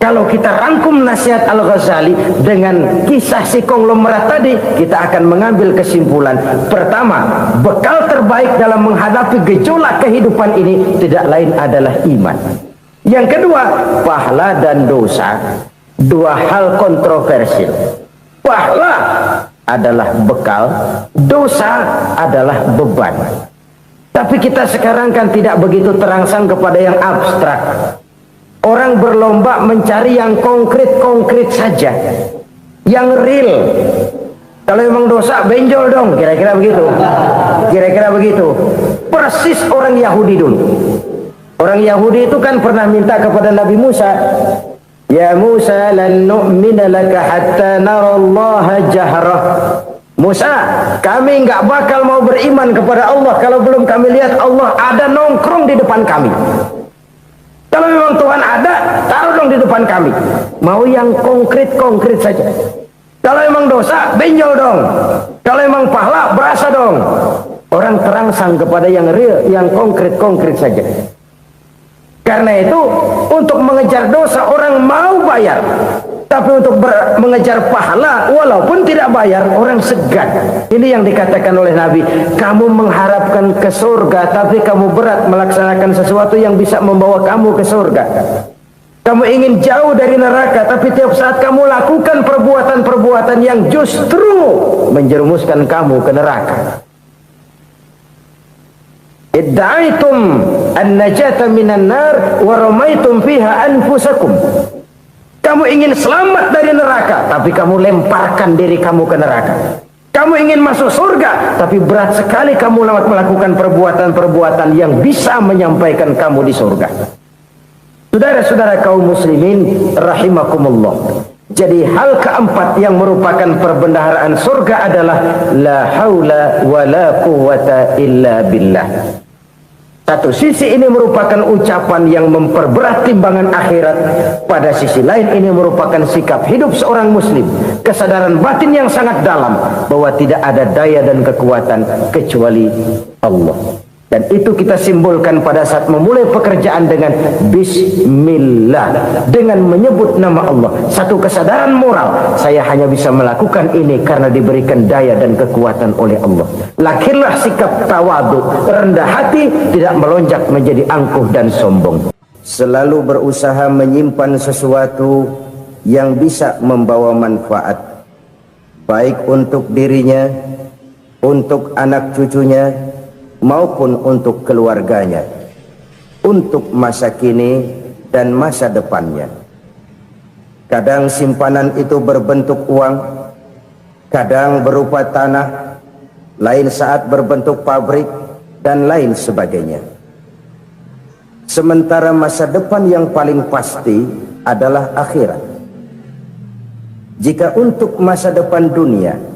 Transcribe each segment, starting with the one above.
Kalau kita rangkum nasihat Al-Ghazali dengan kisah si konglomerat tadi, kita akan mengambil kesimpulan. Pertama, bekal terbaik dalam menghadapi gejolak kehidupan ini tidak lain adalah iman. Yang kedua, pahala dan dosa, dua hal kontroversial. Pahala adalah bekal, dosa adalah beban. Tapi kita sekarang kan tidak begitu terangsang kepada yang abstrak. Orang berlomba mencari yang konkret-konkret saja, yang real. Kalau memang dosa, benjol dong, kira-kira begitu. Kira-kira begitu. Persis orang Yahudi dulu. Orang Yahudi itu kan pernah minta kepada Nabi Musa, ya Musa, lan nu'mina laka hatta narallaha jahrah. Musa, kami nggak bakal mau beriman kepada Allah kalau belum kami lihat Allah ada nongkrong di depan kami. Kalau memang Tuhan ada, taruh dong di depan kami. Mau yang konkret-konkret saja. Kalau memang dosa, benjol dong. Kalau memang pahala, berasa dong. Orang terangsang kepada yang real, yang konkret-konkret saja. Karena itu, untuk mengejar dosa orang mau bayar. Tapi untuk mengejar pahala, walaupun tidak bayar, orang segan. Ini yang dikatakan oleh Nabi. Kamu mengharapkan ke surga, tapi kamu berat melaksanakan sesuatu yang bisa membawa kamu ke surga. Kamu ingin jauh dari neraka, tapi tiap saat kamu lakukan perbuatan-perbuatan yang justru menjerumuskan kamu ke neraka. Idda'aitum an-najata minan nar wa ramaitum fiha anfusakum. Kamu ingin selamat dari neraka, tapi kamu lemparkan diri kamu ke neraka. Kamu ingin masuk surga, tapi berat sekali kamu melakukan perbuatan-perbuatan yang bisa menyampaikan kamu di surga. Saudara-saudara kaum muslimin rahimakumullah. Jadi hal keempat yang merupakan perbendaharaan surga adalah la haula wa la quwwata illa billah. Satu sisi ini merupakan ucapan yang memperberat timbangan akhirat. Pada sisi lain ini merupakan sikap hidup seorang muslim. Kesadaran batin yang sangat dalam bahwa tidak ada daya dan kekuatan kecuali Allah. Dan itu kita simbolkan pada saat memulai pekerjaan dengan Bismillah. Dengan menyebut nama Allah. Satu kesadaran moral. Saya hanya bisa melakukan ini karena diberikan daya dan kekuatan oleh Allah. Lahirlah sikap tawadu, rendah hati, tidak melonjak menjadi angkuh dan sombong. Selalu berusaha menyimpan sesuatu yang bisa membawa manfaat. Baik untuk dirinya, untuk anak cucunya, maupun untuk keluarganya, untuk masa kini dan masa depannya. Kadang simpanan itu berbentuk uang, kadang berupa tanah, lain saat berbentuk pabrik, dan lain sebagainya. Sementara masa depan yang paling pasti adalah akhirat. Jika untuk masa depan dunia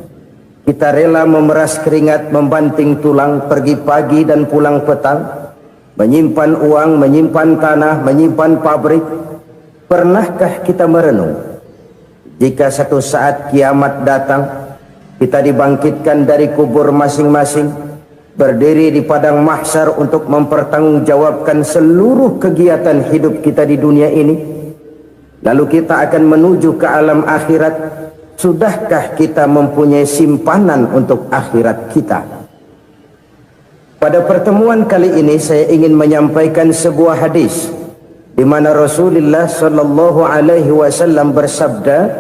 kita rela memeras keringat, membanting tulang, pergi pagi dan pulang petang, menyimpan uang, menyimpan tanah, menyimpan pabrik. Pernahkah kita merenung? Jika satu saat kiamat datang, kita dibangkitkan dari kubur masing-masing, berdiri di padang mahsyar untuk mempertanggungjawabkan seluruh kegiatan hidup kita di dunia ini. Lalu kita akan menuju ke alam akhirat. Sudahkah kita mempunyai simpanan untuk akhirat kita? Pada pertemuan kali ini saya ingin menyampaikan sebuah hadis di mana Rasulullah sallallahu alaihi wasallam bersabda,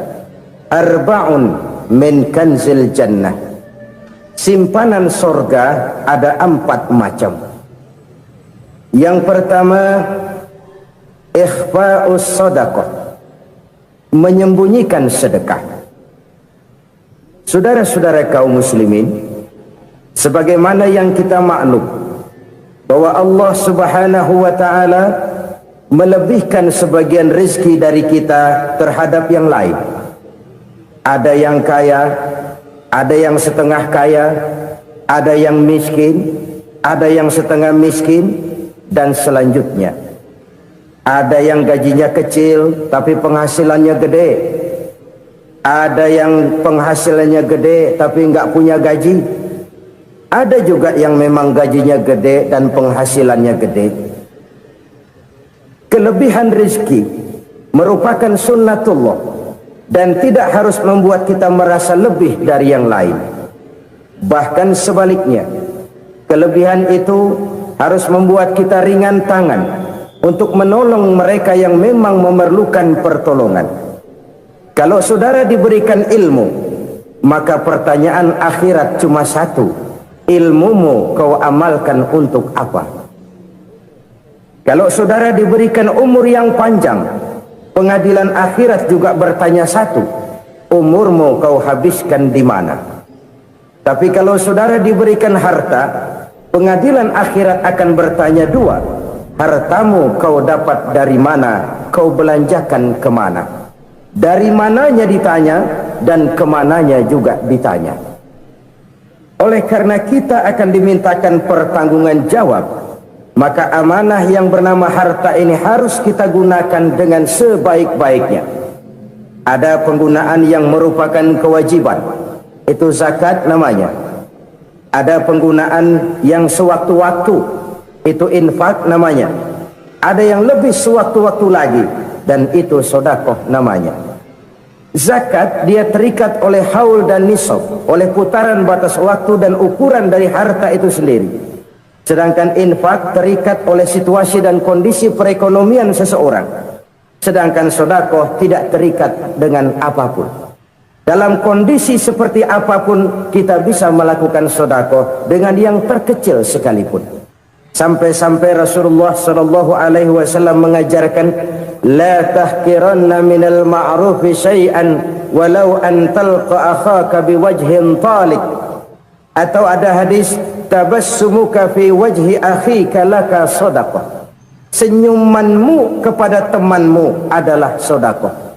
arba'un min kanzil jannah. Simpanan sorga ada 4 macam. Yang pertama, ikhfa'us sadaqah, menyembunyikan sedekah. Saudara-saudara kaum muslimin, sebagaimana yang kita maklum bahwa Allah Subhanahu wa taala melebihkan sebagian rezeki dari kita terhadap yang lain. Ada yang kaya, ada yang setengah kaya, ada yang miskin, ada yang setengah miskin, dan selanjutnya. Ada yang gajinya kecil tapi penghasilannya gede. Ada yang penghasilannya gede tapi nggak punya gaji. Ada juga yang memang gajinya gede dan penghasilannya gede. Kelebihan rezeki merupakan sunnatullah dan tidak harus membuat kita merasa lebih dari yang lain. Bahkan sebaliknya, kelebihan itu harus membuat kita ringan tangan untuk menolong mereka yang memang memerlukan pertolongan. Kalau saudara diberikan ilmu, maka pertanyaan akhirat cuma satu: ilmumu kau amalkan untuk apa? Kalau saudara diberikan umur yang panjang, pengadilan akhirat juga bertanya satu: umurmu kau habiskan di mana? Tapi kalau saudara diberikan harta, pengadilan akhirat akan bertanya dua: hartamu kau dapat dari mana, kau belanjakan kemana? Dari mananya ditanya, dan kemananya juga ditanya. Oleh karena kita akan dimintakan pertanggungan jawab, maka amanah yang bernama harta ini harus kita gunakan dengan sebaik-baiknya. Ada penggunaan yang merupakan kewajiban, itu zakat namanya. Ada penggunaan yang sewaktu-waktu, itu infak namanya. Ada yang lebih sewaktu-waktu lagi, dan itu sedekah namanya. Zakat dia terikat oleh haul dan nisab, oleh putaran batas waktu dan ukuran dari harta itu sendiri. Sedangkan infak terikat oleh situasi dan kondisi perekonomian seseorang. Sedangkan sedekah tidak terikat dengan apapun. Dalam kondisi seperti apapun kita bisa melakukan sedekah dengan yang terkecil sekalipun. Sampai-sampai Rasulullah sallallahu alaihi wasallam mengajarkan, la tahqiranna minal ma'rufi syai'an walau an talqa akhaka biwajhin talik. Atau ada hadis, tabassumuka fi wajhi akhika laka sedekah. Senyumanmu kepada temanmu adalah sedekah.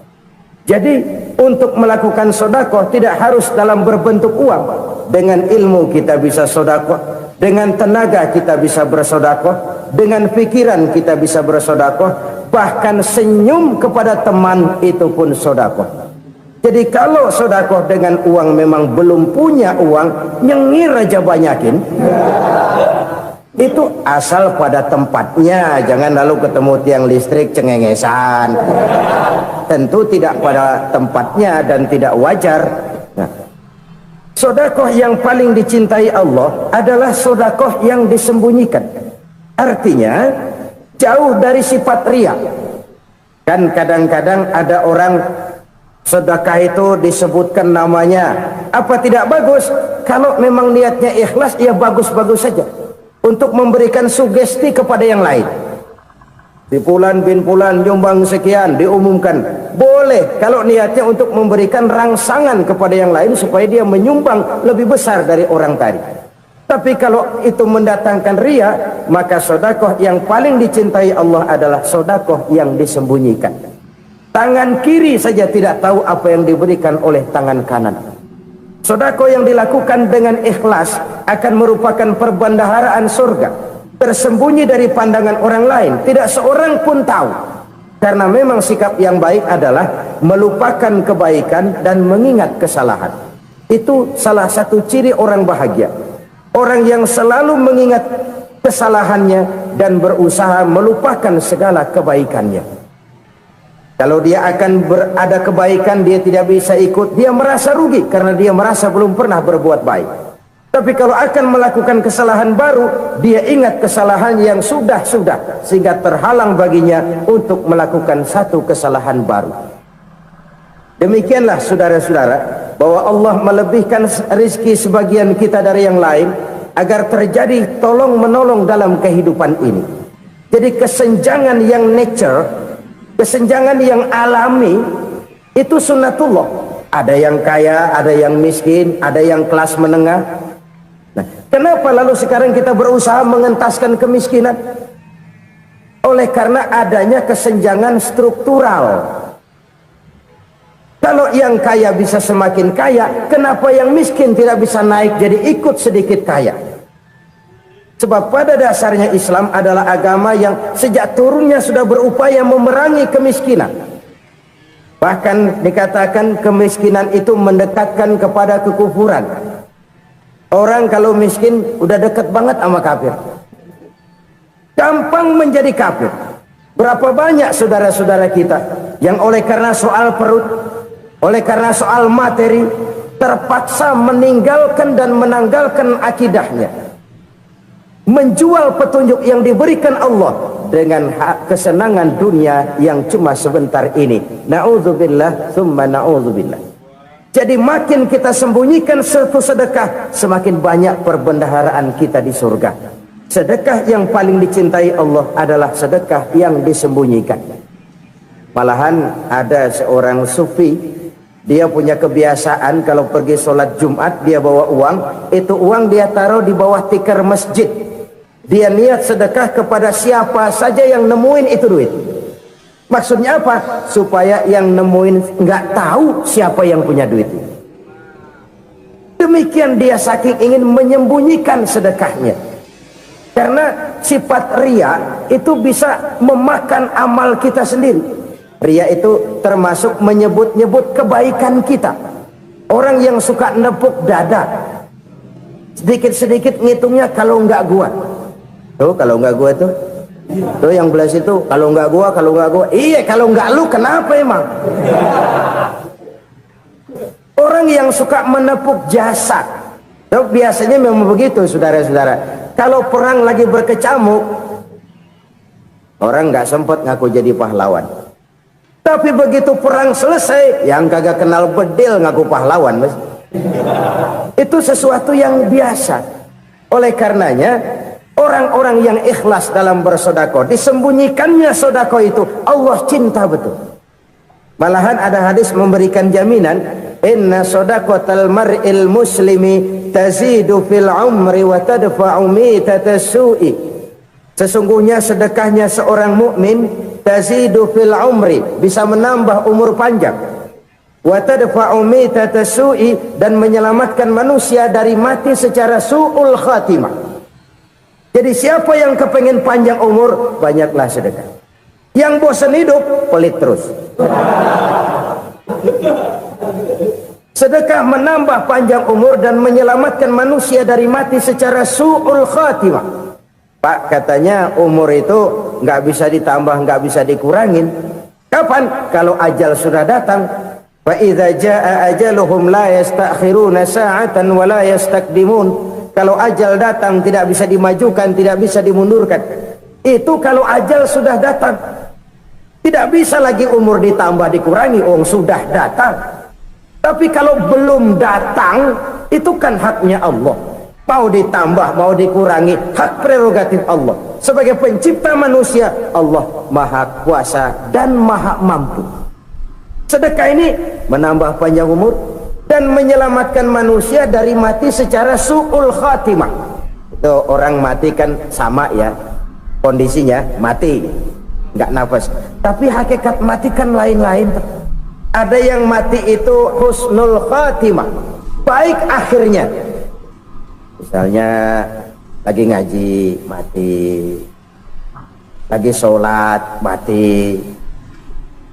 Jadi untuk melakukan sedekah tidak harus dalam berbentuk uang. Dengan ilmu kita bisa sedekah, dengan tenaga kita bisa bersedekah, dengan pikiran kita bisa bersedekah, bahkan senyum kepada teman itu pun sedekah. Jadi kalau sedekah dengan uang memang belum punya uang, nyengir aja banyakin. Itu asal pada tempatnya, jangan lalu ketemu tiang listrik cengengesan. Tentu tidak pada tempatnya dan tidak wajar. Nah, sedekah yang paling dicintai Allah adalah sedekah yang disembunyikan. Artinya jauh dari sifat riya. Kan kadang-kadang ada orang sedekah itu disebutkan namanya. Apa tidak bagus? Kalau memang niatnya ikhlas, ya bagus-bagus saja. Untuk memberikan sugesti kepada yang lain. Di Fulan bin Fulan nyumbang sekian, diumumkan. Boleh kalau niatnya untuk memberikan rangsangan kepada yang lain supaya dia menyumbang lebih besar dari orang tadi. Tapi kalau itu mendatangkan riya, maka sedekah yang paling dicintai Allah adalah sedekah yang disembunyikan. Tangan kiri saja tidak tahu apa yang diberikan oleh tangan kanan. Sedekah yang dilakukan dengan ikhlas akan merupakan perbendaharaan surga, tersembunyi dari pandangan orang lain, tidak seorang pun tahu. Karena memang sikap yang baik adalah melupakan kebaikan dan mengingat kesalahan. Itu salah satu ciri orang bahagia. Orang yang selalu mengingat kesalahannya dan berusaha melupakan segala kebaikannya. Kalau dia akan berada kebaikan, dia tidak bisa ikut, dia merasa rugi karena dia merasa belum pernah berbuat baik. Tapi kalau akan melakukan kesalahan baru, dia ingat kesalahan yang sudah-sudah, sehingga terhalang baginya untuk melakukan satu kesalahan baru. Demikianlah saudara-saudara, bahwa Allah melebihkan rizki sebagian kita dari yang lain, agar terjadi tolong-menolong dalam kehidupan ini. Jadi kesenjangan yang nature, kesenjangan yang alami, itu sunnatullah. Ada yang kaya, ada yang miskin, ada yang kelas menengah. Nah, kenapa lalu sekarang kita berusaha mengentaskan kemiskinan? Oleh karena adanya kesenjangan struktural. Kalau yang kaya bisa semakin kaya, kenapa yang miskin tidak bisa naik jadi ikut sedikit kaya? Sebab pada dasarnya Islam adalah agama yang sejak turunnya sudah berupaya memerangi kemiskinan. Bahkan dikatakan kemiskinan itu mendekatkan kepada kekufuran. Orang kalau miskin udah dekat banget sama kafir. Gampang menjadi kafir. Berapa banyak saudara-saudara kita yang oleh karena soal perut, oleh karena soal materi, terpaksa meninggalkan dan menanggalkan akidahnya, menjual petunjuk yang diberikan Allah dengan kesenangan dunia yang cuma sebentar ini. Na'udzubillah tsumma na'udzubillah. Jadi makin kita sembunyikan satu sedekah, semakin banyak perbendaharaan kita di surga. Sedekah yang paling dicintai Allah adalah sedekah yang disembunyikan. Malahan ada seorang sufi, dia punya kebiasaan kalau pergi sholat Jumat dia bawa uang, itu uang dia taruh di bawah tikar masjid. Dia niat sedekah kepada siapa saja yang nemuin itu duit. Maksudnya apa? Supaya yang nemuin nggak tahu siapa yang punya duit. Demikian dia saking ingin menyembunyikan sedekahnya. Karena sifat ria itu bisa memakan amal kita sendiri. Ria itu termasuk menyebut-nyebut kebaikan kita. Orang yang suka nepuk dada, sedikit-sedikit ngitungnya kalau nggak gua. Tuh kalau nggak gua tuh. Tuh yang belas itu kalau nggak gua, kalau nggak gua. Iya kalau nggak lu kenapa emang? Orang yang suka menepuk jasad, tuh biasanya memang begitu saudara-saudara. Kalau perang lagi berkecamuk, orang nggak sempat ngaku jadi pahlawan. Tapi begitu perang selesai, yang kagak kenal bedil ngaku pahlawan, mas. Itu sesuatu yang biasa. Oleh karenanya, orang-orang yang ikhlas dalam bersodako, disembunyikannya sodako itu, Allah cinta betul. Malahan ada hadis memberikan jaminan, inna sodaqatal mar'il muslimi tazidu fil umri wa tadfa'u mitatas su'i. Sesungguhnya sedekahnya seorang mukmin tazidu fil umri, bisa menambah umur panjang, wa tadfa'u mitatas su'i, dan menyelamatkan manusia dari mati secara su'ul khatimah. Jadi siapa yang kepengen panjang umur, banyaklah sedekah. Yang bosan hidup, pelit terus. Sedekah menambah panjang umur dan menyelamatkan manusia dari mati secara su'ul khatimah. Pak, katanya umur itu nggak bisa ditambah, nggak bisa dikurangin. Kapan? Kalau ajal sudah datang. Fa idza jaa ajaluhum la yastakhiruna sa'atan wa la yastaqdimun. Kalau ajal datang tidak bisa dimajukan, tidak bisa dimundurkan. Itu kalau ajal sudah datang. Tidak bisa lagi umur ditambah dikurangi, sudah datang. Tapi kalau belum datang, itu kan haknya Allah. Mau ditambah, mau dikurangi, hak prerogatif Allah. Sebagai pencipta manusia, Allah maha kuasa dan maha mampu. Sedekah ini menambah panjang umur dan menyelamatkan manusia dari mati secara su'ul khatimah. Itu orang mati kan sama ya, kondisinya mati, nggak nafas. Tapi hakikat mati kan lain-lain. Ada yang mati itu husnul khatimah, baik akhirnya. Misalnya lagi ngaji mati, lagi sholat mati,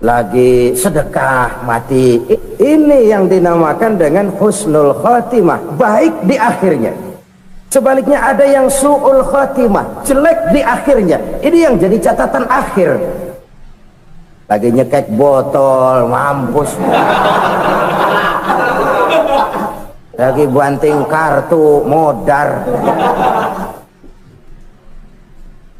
lagi sedekah mati. Ini yang dinamakan dengan husnul khatimah, baik di akhirnya. Sebaliknya ada yang su'ul khatimah, jelek di akhirnya. Ini yang jadi catatan akhir. Lagi nyekek botol, mampus. Lagi banting kartu, modar.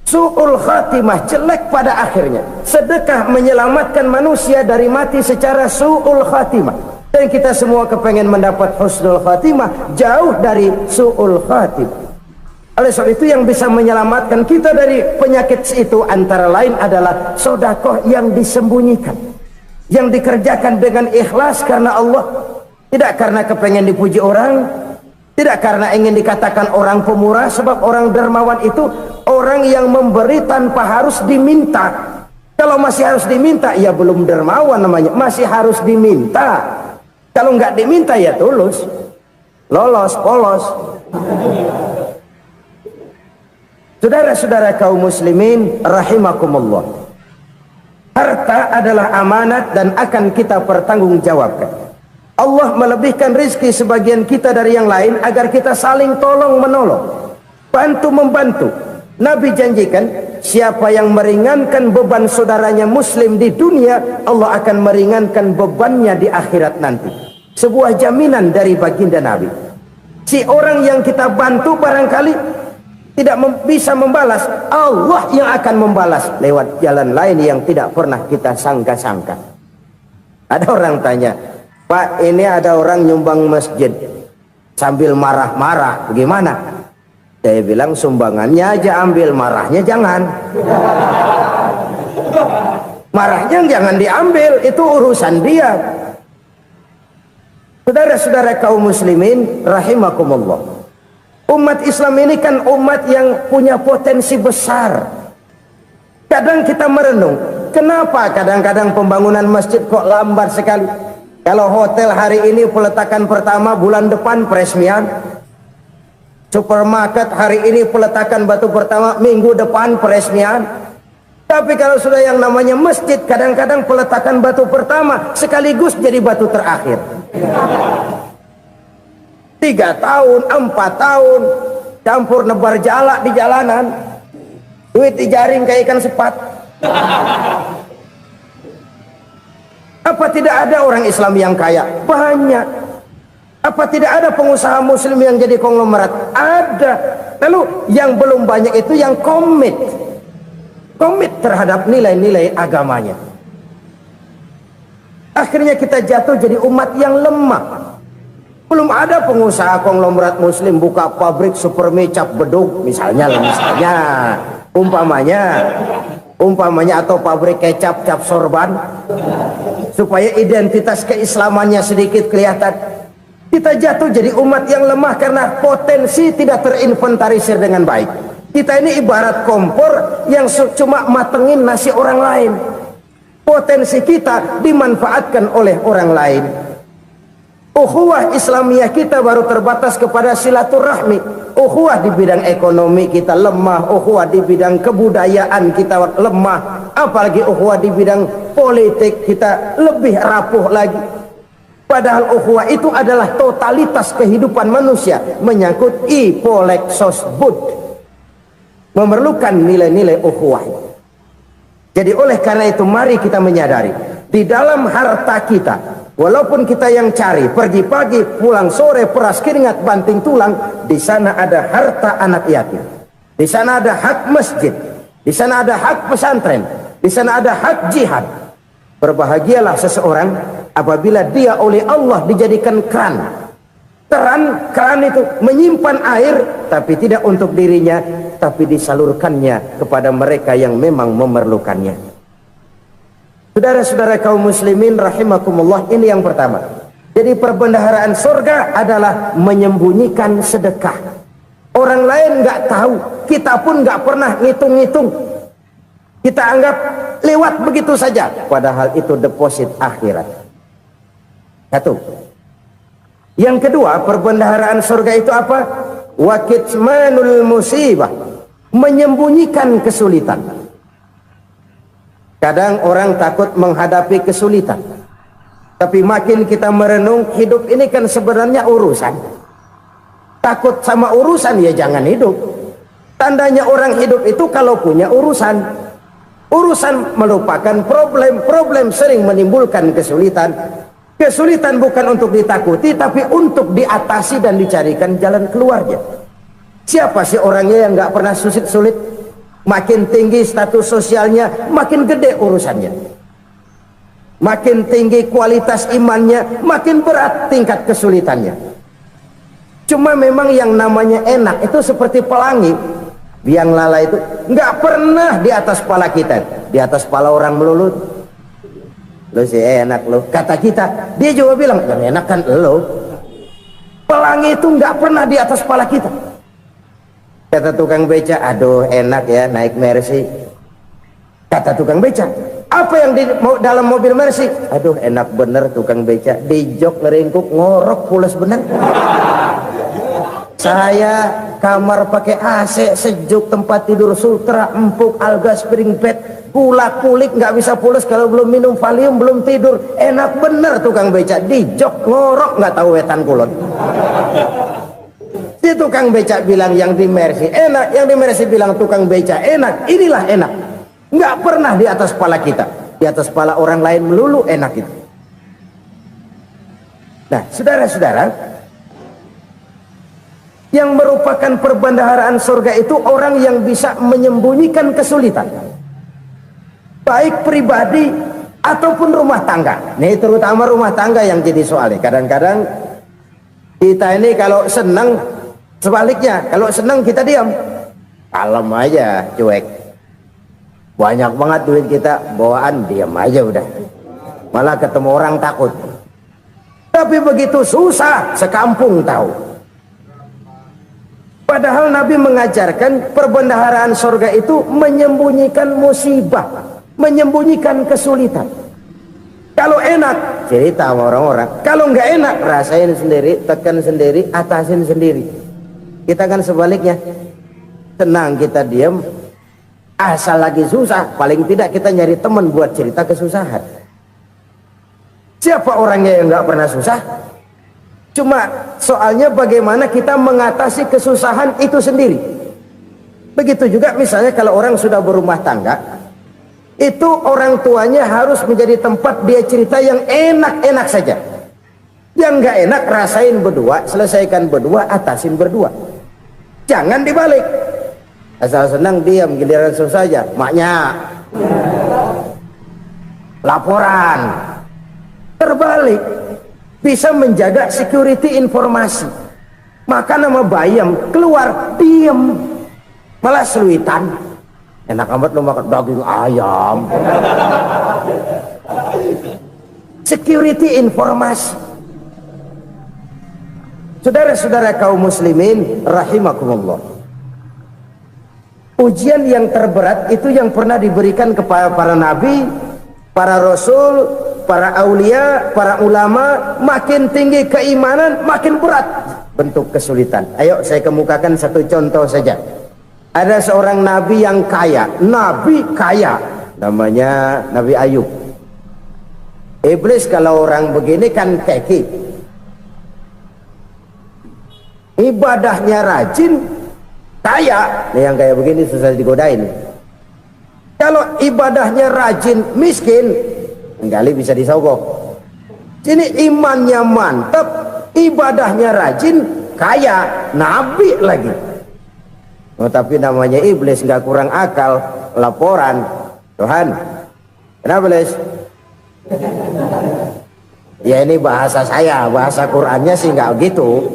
Su'ul khatimah, jelek pada akhirnya. Sedekah menyelamatkan manusia dari mati secara su'ul khatimah. Dan kita semua kepengen mendapat husnul khatimah, jauh dari su'ul khatimah. Oleh sebab itu yang bisa menyelamatkan kita dari penyakit itu antara lain adalah sedekah yang disembunyikan, yang dikerjakan dengan ikhlas karena Allah, tidak karena kepengen dipuji orang, tidak karena ingin dikatakan orang pemurah. Sebab orang dermawan itu orang yang memberi tanpa harus diminta. Kalau masih harus diminta, ya belum dermawan namanya, masih harus diminta. Kalau nggak diminta ya tulus, lolos, polos. Saudara-saudara kaum muslimin rahimakumullah, harta adalah amanat dan akan kita pertanggungjawabkan. Allah melebihkan rizki sebagian kita dari yang lain agar kita saling tolong menolong, bantu membantu. Nabi janjikan, siapa yang meringankan beban saudaranya muslim di dunia, Allah akan meringankan bebannya di akhirat nanti. Sebuah jaminan dari baginda Nabi. Si orang yang kita bantu barangkali tidak bisa membalas, Allah yang akan membalas lewat jalan lain yang tidak pernah kita sangka-sangka. Ada orang tanya, Pak, ini ada orang nyumbang masjid sambil marah-marah, bagaimana? Saya bilang, sumbangannya aja ambil, marahnya jangan. Marahnya jangan diambil, itu urusan dia. Saudara-saudara kaum muslimin rahimakumullah, umat Islam ini kan umat yang punya potensi besar. Kadang kita merenung, kenapa kadang-kadang pembangunan masjid kok lambat sekali? Kalau hotel hari ini peletakan pertama, bulan depan peresmian. Supermarket hari ini peletakan batu pertama, minggu depan peresmian. Tapi kalau sudah yang namanya masjid, kadang-kadang peletakan batu pertama sekaligus jadi batu terakhir. 3 tahun, 4 tahun, campur nebar jalak di jalanan, duit dijaring kayak ikan sepat. Apa tidak ada orang Islam yang kaya? Banyak. Apa tidak ada pengusaha muslim yang jadi konglomerat? Ada. Lalu yang belum banyak itu yang komit terhadap nilai-nilai agamanya. Akhirnya kita jatuh jadi umat yang lemah. Belum ada pengusaha konglomerat muslim buka pabrik supermi cap bedug misalnya umpamanya atau pabrik kecap cap sorban supaya identitas keislamannya sedikit kelihatan. Kita jatuh jadi umat yang lemah karena potensi tidak terinventarisir dengan baik. Kita ini ibarat kompor yang cuma matengin nasi orang lain. Potensi kita dimanfaatkan oleh orang lain. Ukhuwah Islamiyah kita baru terbatas kepada silaturahmi. Ukhuwah di bidang ekonomi kita lemah, ukhuwah di bidang kebudayaan kita lemah, apalagi ukhuwah di bidang politik kita lebih rapuh lagi. Padahal ukhuwah itu adalah totalitas kehidupan manusia, menyangkut ipolek sosbud, memerlukan nilai-nilai ukhuwah. Jadi oleh karena itu mari kita menyadari, di dalam harta kita, walaupun kita yang cari, pergi pagi, pulang sore, peras keringat, banting tulang, di sana ada harta anak yatim, di sana ada hak masjid, di sana ada hak pesantren, di sana ada hak jihad. Berbahagialah seseorang apabila dia oleh Allah dijadikan keran. Keran itu menyimpan air, tapi tidak untuk dirinya, tapi disalurkannya kepada mereka yang memang memerlukannya. Saudara-saudara kaum muslimin rahimakumullah, ini yang pertama. Jadi perbendaharaan surga adalah menyembunyikan sedekah. Orang lain nggak tahu, kita pun nggak pernah ngitung-ngitung. Kita anggap lewat begitu saja, padahal itu deposit akhirat. Satu. Yang kedua, perbendaharaan surga itu apa? Wa kitmanul musibah, menyembunyikan kesulitan. Kadang orang takut menghadapi kesulitan, tapi makin kita merenung, hidup ini kan sebenarnya urusan. Takut sama urusan, ya jangan hidup. Tandanya orang hidup itu kalau punya urusan. Urusan melupakan problem sering menimbulkan kesulitan. Kesulitan bukan untuk ditakuti, tapi untuk diatasi dan dicarikan jalan keluarnya. Siapa sih orangnya yang nggak pernah sulit-sulit? Makin tinggi status sosialnya, makin gede urusannya. Makin tinggi kualitas imannya, makin berat tingkat kesulitannya. Cuma memang yang namanya enak itu seperti pelangi. Biang lala itu nggak pernah di atas kepala kita, di atas kepala orang melulu. Lu sih enak lu, kata kita. Dia juga bilang yang enak kan lu. Pelangi itu nggak pernah di atas kepala kita. Kata tukang beca, aduh enak ya naik Mercy. Kata tukang beca, apa yang di dalam mobil Mercy? Aduh enak bener tukang beca, di jok ngeringkuk ngorok pules bener. Saya kamar pakai AC sejuk, tempat tidur sutra empuk, alga spring bed, kulak kulik nggak bisa pules kalau belum minum Valium, belum tidur. Enak bener tukang beca, di jok ngorok nggak tahu wetan kulon. Si tukang becak bilang yang di Mercy enak, yang di Mercy bilang tukang becak enak. Inilah enak. Nggak pernah di atas kepala kita. Di atas kepala orang lain melulu enak itu. Nah, saudara-saudara, yang merupakan perbendaharaan surga itu orang yang bisa menyembunyikan kesulitan, baik pribadi ataupun rumah tangga. Nih terutama rumah tangga yang jadi soalnya. Kadang-kadang kita ini kalau senang, sebaliknya kalau senang kita diam, kalem aja, cuek. Banyak banget duit kita, bawaan diam aja udah. Malah ketemu orang takut. Tapi begitu susah, sekampung tahu. Padahal Nabi mengajarkan perbendaharaan surga itu menyembunyikan musibah, menyembunyikan kesulitan. Kalau enak, cerita sama orang-orang. Kalau nggak enak, rasain sendiri, tekan sendiri, atasin sendiri. Kita kan sebaliknya. Senang kita diam, asal lagi susah, paling tidak kita nyari teman buat cerita kesusahan. Siapa orangnya yang nggak pernah susah? Cuma soalnya bagaimana kita mengatasi kesusahan itu sendiri. Begitu juga misalnya kalau orang sudah berumah tangga, itu orang tuanya harus menjadi tempat dia cerita yang enak-enak saja. Yang nggak enak rasain berdua, selesaikan berdua, atasin berdua. Jangan dibalik. Asal senang diam, giliran susah saja. Maknya laporan. Terbalik, bisa menjaga security informasi. Maka nama bayam keluar diam, malah seluitan. Enak amat lo makan daging ayam. Security informasi. Saudara-saudara kaum muslimin rahimakumullah, ujian yang terberat itu yang pernah diberikan kepada para nabi, para rasul, para aulia, para ulama. Makin tinggi keimanan, makin berat bentuk kesulitan. Ayo saya kemukakan satu contoh saja. Ada seorang nabi yang kaya, nabi kaya, namanya Nabi Ayub. Iblis kalau orang begini kan keki, ibadahnya rajin, kaya. Nih yang kayak begini susah digodain. Kalau ibadahnya rajin, miskin, kali bisa disogok. Sini imannya mantap, ibadahnya rajin, kaya, nabi lagi. Oh, tapi namanya iblis nggak kurang akal. Laporan, Tuhan, kenapa Les? Ya ini bahasa saya, bahasa Qurannya sih nggak gitu.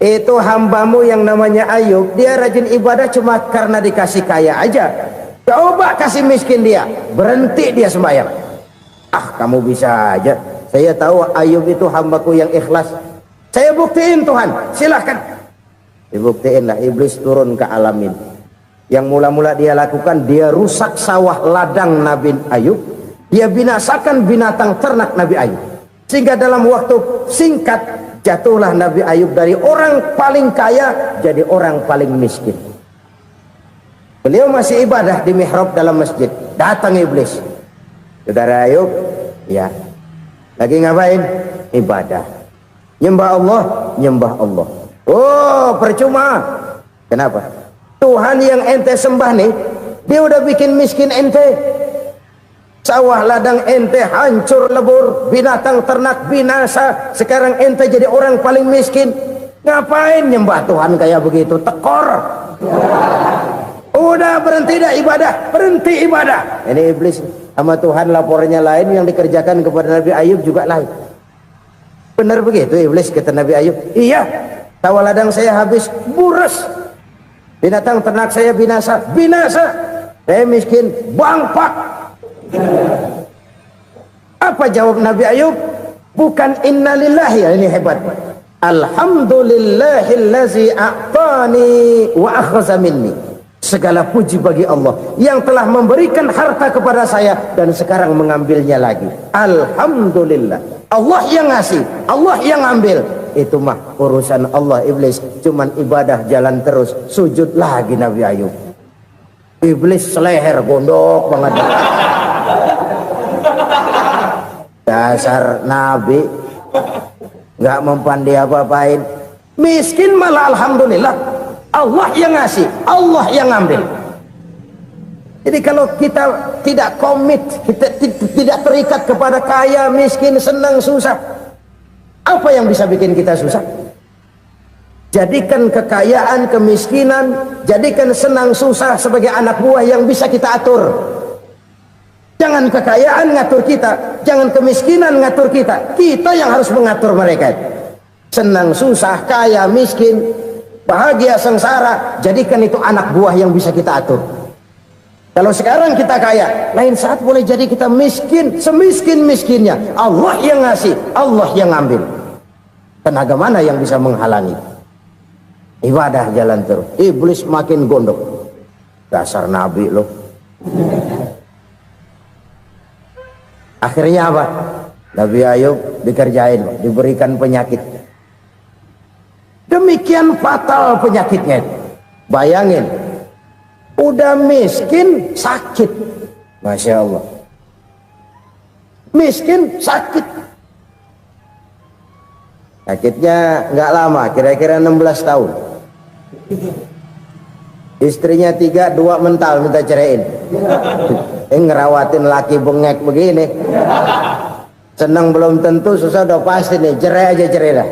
Itu hambamu yang namanya Ayub, dia rajin ibadah cuma karena dikasih kaya aja. Coba kasih miskin dia, berhenti dia sembahyang. Ah, kamu bisa aja. Saya tahu Ayub itu hambaku yang ikhlas. Saya buktiin Tuhan, silahkan. Dibuktiin lah, iblis turun ke alamin. Yang mula-mula dia lakukan, dia rusak sawah ladang Nabi Ayub. Dia binasakan binatang ternak Nabi Ayub. Sehingga dalam waktu singkat, jatuhlah Nabi Ayub dari orang paling kaya jadi orang paling miskin. Beliau masih ibadah di mihrab dalam masjid. Datang iblis. Saudara Ayub, ya, lagi ngapain? Ibadah. Nyembah Allah, nyembah Allah. Oh, percuma. Kenapa? Tuhan yang ente sembah nih, dia udah bikin miskin ente. Sawah ladang ente hancur lebur, binatang ternak binasa. Sekarang ente jadi orang paling miskin. Ngapain nyembah Tuhan kayak begitu? Tekor. Udah berhenti dah ibadah, berhenti ibadah. Ini iblis sama Tuhan laporannya lain, yang dikerjakan kepada Nabi Ayub juga lain. Benar begitu iblis kata Nabi Ayub? Iya, sawah ladang saya habis, buras. Binatang ternak saya binasa, binasa. Saya miskin, bangpak. Apa jawab Nabi Ayub? Bukan innalillahi, ya ini hebat. Alhamdulillahillazi a'tani wa akhza minni. Segala puji bagi Allah yang telah memberikan harta kepada saya dan sekarang mengambilnya lagi. Alhamdulillah. Allah yang ngasih, Allah yang ambil. Itu mah urusan Allah. Iblis cuman ibadah jalan terus, sujud lagi Nabi Ayub. Iblis seleher gondok banget. Dasar Nabi nggak mempan dia apa-apain. Miskin malah alhamdulillah, Allah yang ngasih, Allah yang ngambil. Jadi kalau kita tidak komit, kita tidak terikat kepada kaya, miskin, senang, susah, apa yang bisa bikin kita susah? Jadikan kekayaan, kemiskinan, jadikan senang susah sebagai anak buah yang bisa kita atur. Jangan kekayaan ngatur kita, jangan kemiskinan ngatur kita. Kita yang harus mengatur mereka. Senang susah, kaya, miskin, bahagia, sengsara, jadikan itu anak buah yang bisa kita atur. Kalau sekarang kita kaya, lain saat boleh jadi kita miskin, semiskin-miskinnya. Allah yang ngasih, Allah yang ngambil. Tenaga mana yang bisa menghalangi? Ibadah jalan terus, iblis makin gondok. Dasar nabi loh. Akhirnya apa? Nabi Ayub dikerjain, diberikan penyakit. Demikian fatal penyakitnya. Bayangin, udah miskin sakit. Masya Allah. Miskin sakit. Sakitnya nggak lama, kira-kira 16 tahun. Istrinya 3, 2 mental minta ceraiin. Ngerawatin laki bengek begini. Senang belum tentu, susah udah pasti nih. Cerai aja, cerai dah.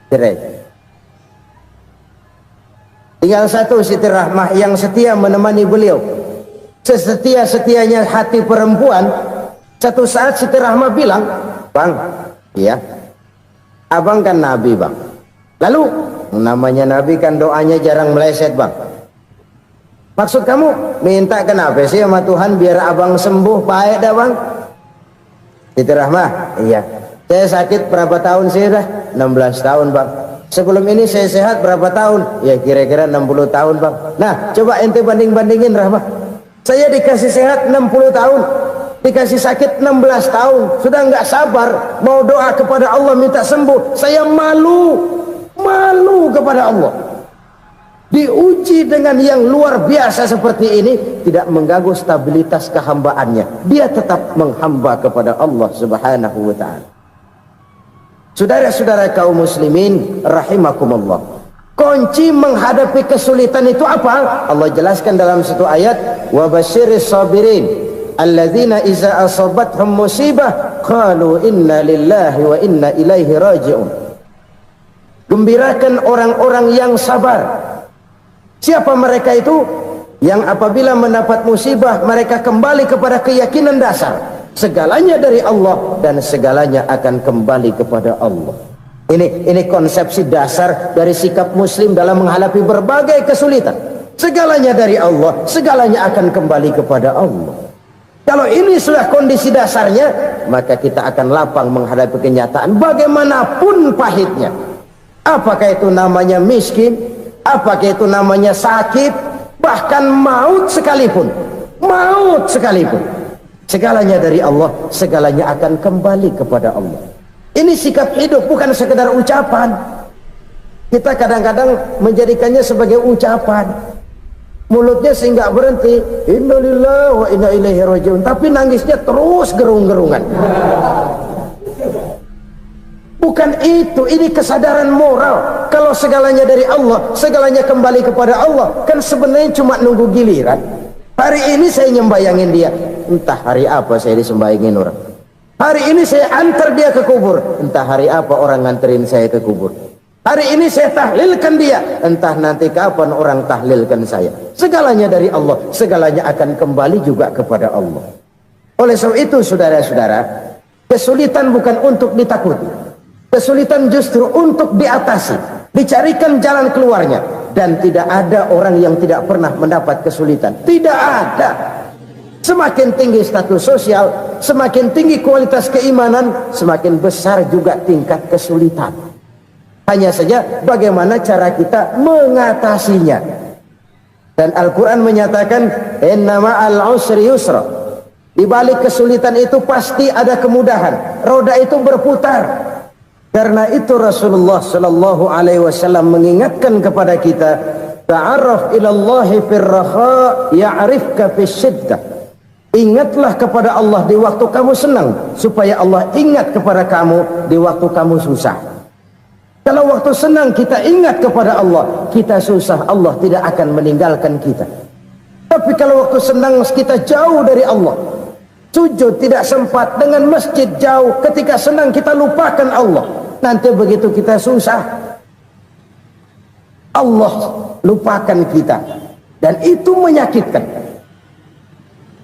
Cerai. Tinggal satu Siti Rahmah yang setia menemani beliau. Sesetia-setianya hati perempuan. Satu saat Siti Rahmah bilang, "Bang, iya, abang kan Nabi, Bang. Lalu namanya Nabi kan doanya jarang meleset, Bang. Maksud kamu minta kenapa sih sama Tuhan biar abang sembuh baik dah, Bang?" Siti Rahmah, "Iya. Saya sakit berapa tahun sih dah?" 16 tahun, Bang. "Sebelum ini saya sehat berapa tahun?" "Ya kira-kira 60 tahun, Bang." "Nah, coba ente banding-bandingin, Rahmah. Saya dikasih sehat 60 tahun, dikasih sakit 16 tahun. Sudah nggak sabar mau doa kepada Allah minta sembuh. Saya malu kepada Allah. Diuji dengan yang luar biasa seperti ini, tidak mengganggu stabilitas kehambaannya. Dia tetap menghamba kepada Allah Subhanahu wa ta'ala." Saudara-saudara kaum muslimin rahimakumullah, kunci menghadapi kesulitan itu apa? Allah jelaskan dalam satu ayat, "Wa basyiris sabirin alladzina iza asabathum musibah qalu inna lillahi wa inna ilaihi raji'un." Gembirakan orang-orang yang sabar. Siapa mereka itu? Yang apabila mendapat musibah mereka kembali kepada keyakinan dasar, segalanya dari Allah dan segalanya akan kembali kepada Allah. Ini konsepsi dasar dari sikap muslim dalam menghadapi berbagai kesulitan. Segalanya dari Allah, segalanya akan kembali kepada Allah. Kalau ini sudah kondisi dasarnya, maka kita akan lapang menghadapi kenyataan bagaimanapun pahitnya. Apakah itu namanya miskin, apakah itu namanya sakit, bahkan maut sekalipun. Segalanya dari Allah, segalanya akan kembali kepada Allah. Ini sikap hidup, bukan sekedar ucapan. Kita kadang-kadang menjadikannya sebagai ucapan. Mulutnya sehingga berhenti, innalillahi wa inna ilaihi raji'un, tapi nangisnya terus gerung-gerungan. Bukan itu, ini kesadaran moral. Kalau segalanya dari Allah, segalanya kembali kepada Allah, kan sebenarnya cuma nunggu giliran. Hari ini saya nyembayangin dia, entah hari apa saya disembayangin orang. Hari ini saya antar dia ke kubur, entah hari apa orang nganterin saya ke kubur. Hari ini saya tahlilkan dia, entah nanti kapan orang tahlilkan saya. Segalanya dari Allah, segalanya akan kembali juga kepada Allah. Oleh sebab itu saudara-saudara, kesulitan bukan untuk ditakuti. Kesulitan justru untuk diatasi, dicarikan jalan keluarnya. Dan tidak ada orang yang tidak pernah mendapat kesulitan. Tidak ada. Semakin tinggi status sosial, semakin tinggi kualitas keimanan, semakin besar juga tingkat kesulitan. Hanya saja bagaimana cara kita mengatasinya. Dan Al-Quran menyatakan, "Inna ma'al usri yusra." Di balik kesulitan itu pasti ada kemudahan. Roda itu berputar. Karena itu Rasulullah sallallahu alaihi wasallam mengingatkan kepada kita, ta'arraf ilallahi firraha ya'rifka fisyiddah. Ingatlah kepada Allah di waktu kamu senang, supaya Allah ingat kepada kamu di waktu kamu susah. Kalau waktu senang kita ingat kepada Allah, kita susah, Allah tidak akan meninggalkan kita. Tapi kalau waktu senang kita jauh dari Allah, sujud tidak sempat, dengan masjid jauh, ketika senang kita lupakan Allah, nanti begitu kita susah, Allah lupakan kita, dan itu menyakitkan.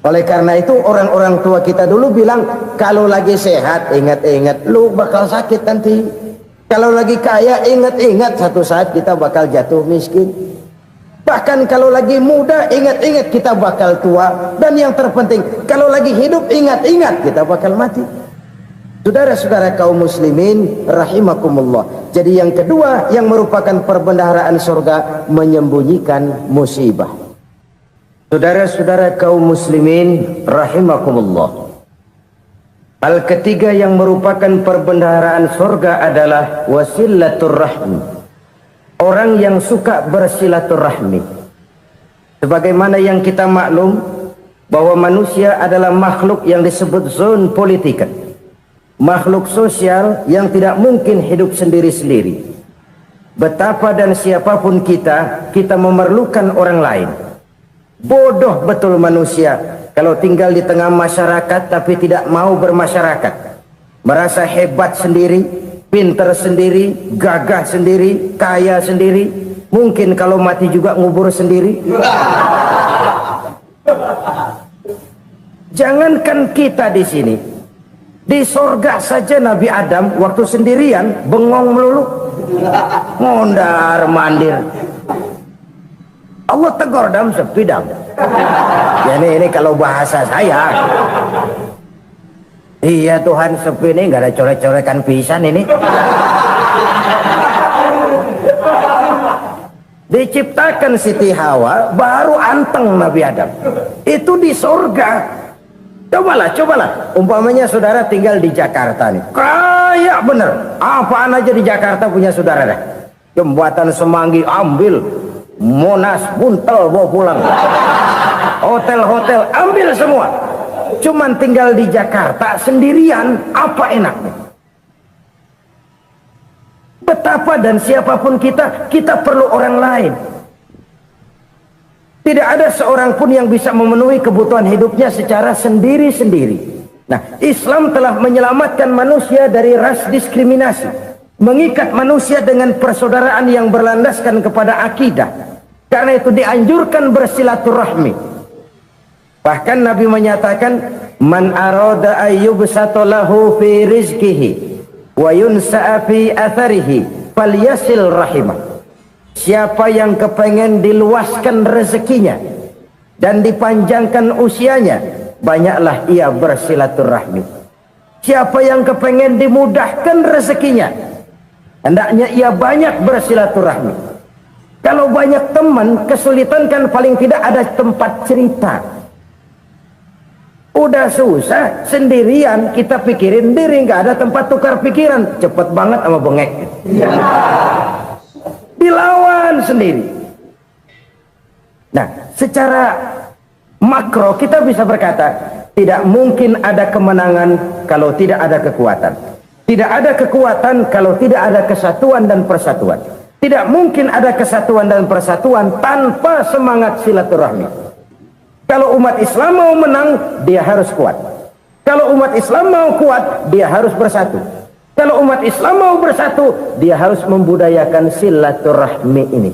Oleh karena itu orang-orang tua kita dulu bilang, kalau lagi sehat ingat-ingat lu bakal sakit nanti. Kalau lagi kaya ingat-ingat satu saat kita bakal jatuh miskin. Bahkan kalau lagi muda ingat-ingat kita bakal tua. Dan yang terpenting, kalau lagi hidup ingat-ingat kita bakal mati. Saudara-saudara kaum muslimin rahimakumullah. Jadi yang kedua yang merupakan perbendaharaan surga, menyembunyikan musibah. Saudara-saudara kaum muslimin rahimakumullah. Hal ketiga yang merupakan perbendaharaan surga adalah wasilaturrahmi. Orang yang suka bersilaturahmi. Sebagaimana yang kita maklum bahwa manusia adalah makhluk yang disebut zon politika. Makhluk sosial yang tidak mungkin hidup sendiri-sendiri. Betapa dan siapapun kita memerlukan orang lain. Bodoh betul manusia kalau tinggal di tengah masyarakat tapi tidak mau bermasyarakat. Merasa hebat sendiri, pintar sendiri, gagah sendiri, kaya sendiri. Mungkin kalau mati juga ngubur sendiri. Jangankan kita di sini, di sorga saja Nabi Adam waktu sendirian bengong melulu, mondar mandir. Allah tegur dam sepi dam. Ya ini kalau bahasa saya. Iya Tuhan, sepi ini nggak ada coret-corekan pisan ini. Diciptakan Siti Hawa baru anteng Nabi Adam. Itu di surga. Cobalah. Umpamanya saudara tinggal di Jakarta nih. Kaya bener. Apaan aja di Jakarta punya saudara dah. Jembatan Semanggi ambil. Monas, Buntel bawa pulang. Hotel-hotel ambil semua. Cuman tinggal di Jakarta sendirian, apa enaknya? Betapa dan siapapun kita perlu orang lain. Tidak ada seorang pun yang bisa memenuhi kebutuhan hidupnya secara sendiri-sendiri. Nah, Islam telah menyelamatkan manusia dari ras diskriminasi, mengikat manusia dengan persaudaraan yang berlandaskan kepada akidah. Karena itu dianjurkan bersilaturahmi. Bahkan Nabi menyatakan, man arada ayyubsata lahu fi rizqihi wa yunsa'a fi atharihi falyasil rahimah. Siapa yang kepengen diluaskan rezekinya dan dipanjangkan usianya, banyaklah ia bersilaturahmi. Siapa yang kepengen dimudahkan rezekinya, hendaknya ia banyak bersilaturahmi. Kalau banyak teman, kesulitan kan paling tidak ada tempat cerita. Udah susah, sendirian kita pikirin diri, nggak ada tempat tukar pikiran. Cepet banget sama bengek. Dilawan sendiri. Nah, secara makro kita bisa berkata, tidak mungkin ada kemenangan kalau tidak ada kekuatan. Tidak ada kekuatan kalau tidak ada kesatuan dan persatuan. Tidak mungkin ada kesatuan dan persatuan tanpa semangat silaturahmi. Kalau umat Islam mau menang, dia harus kuat. Kalau umat Islam mau kuat, dia harus bersatu. Kalau umat Islam mau bersatu, dia harus membudayakan silaturahmi ini.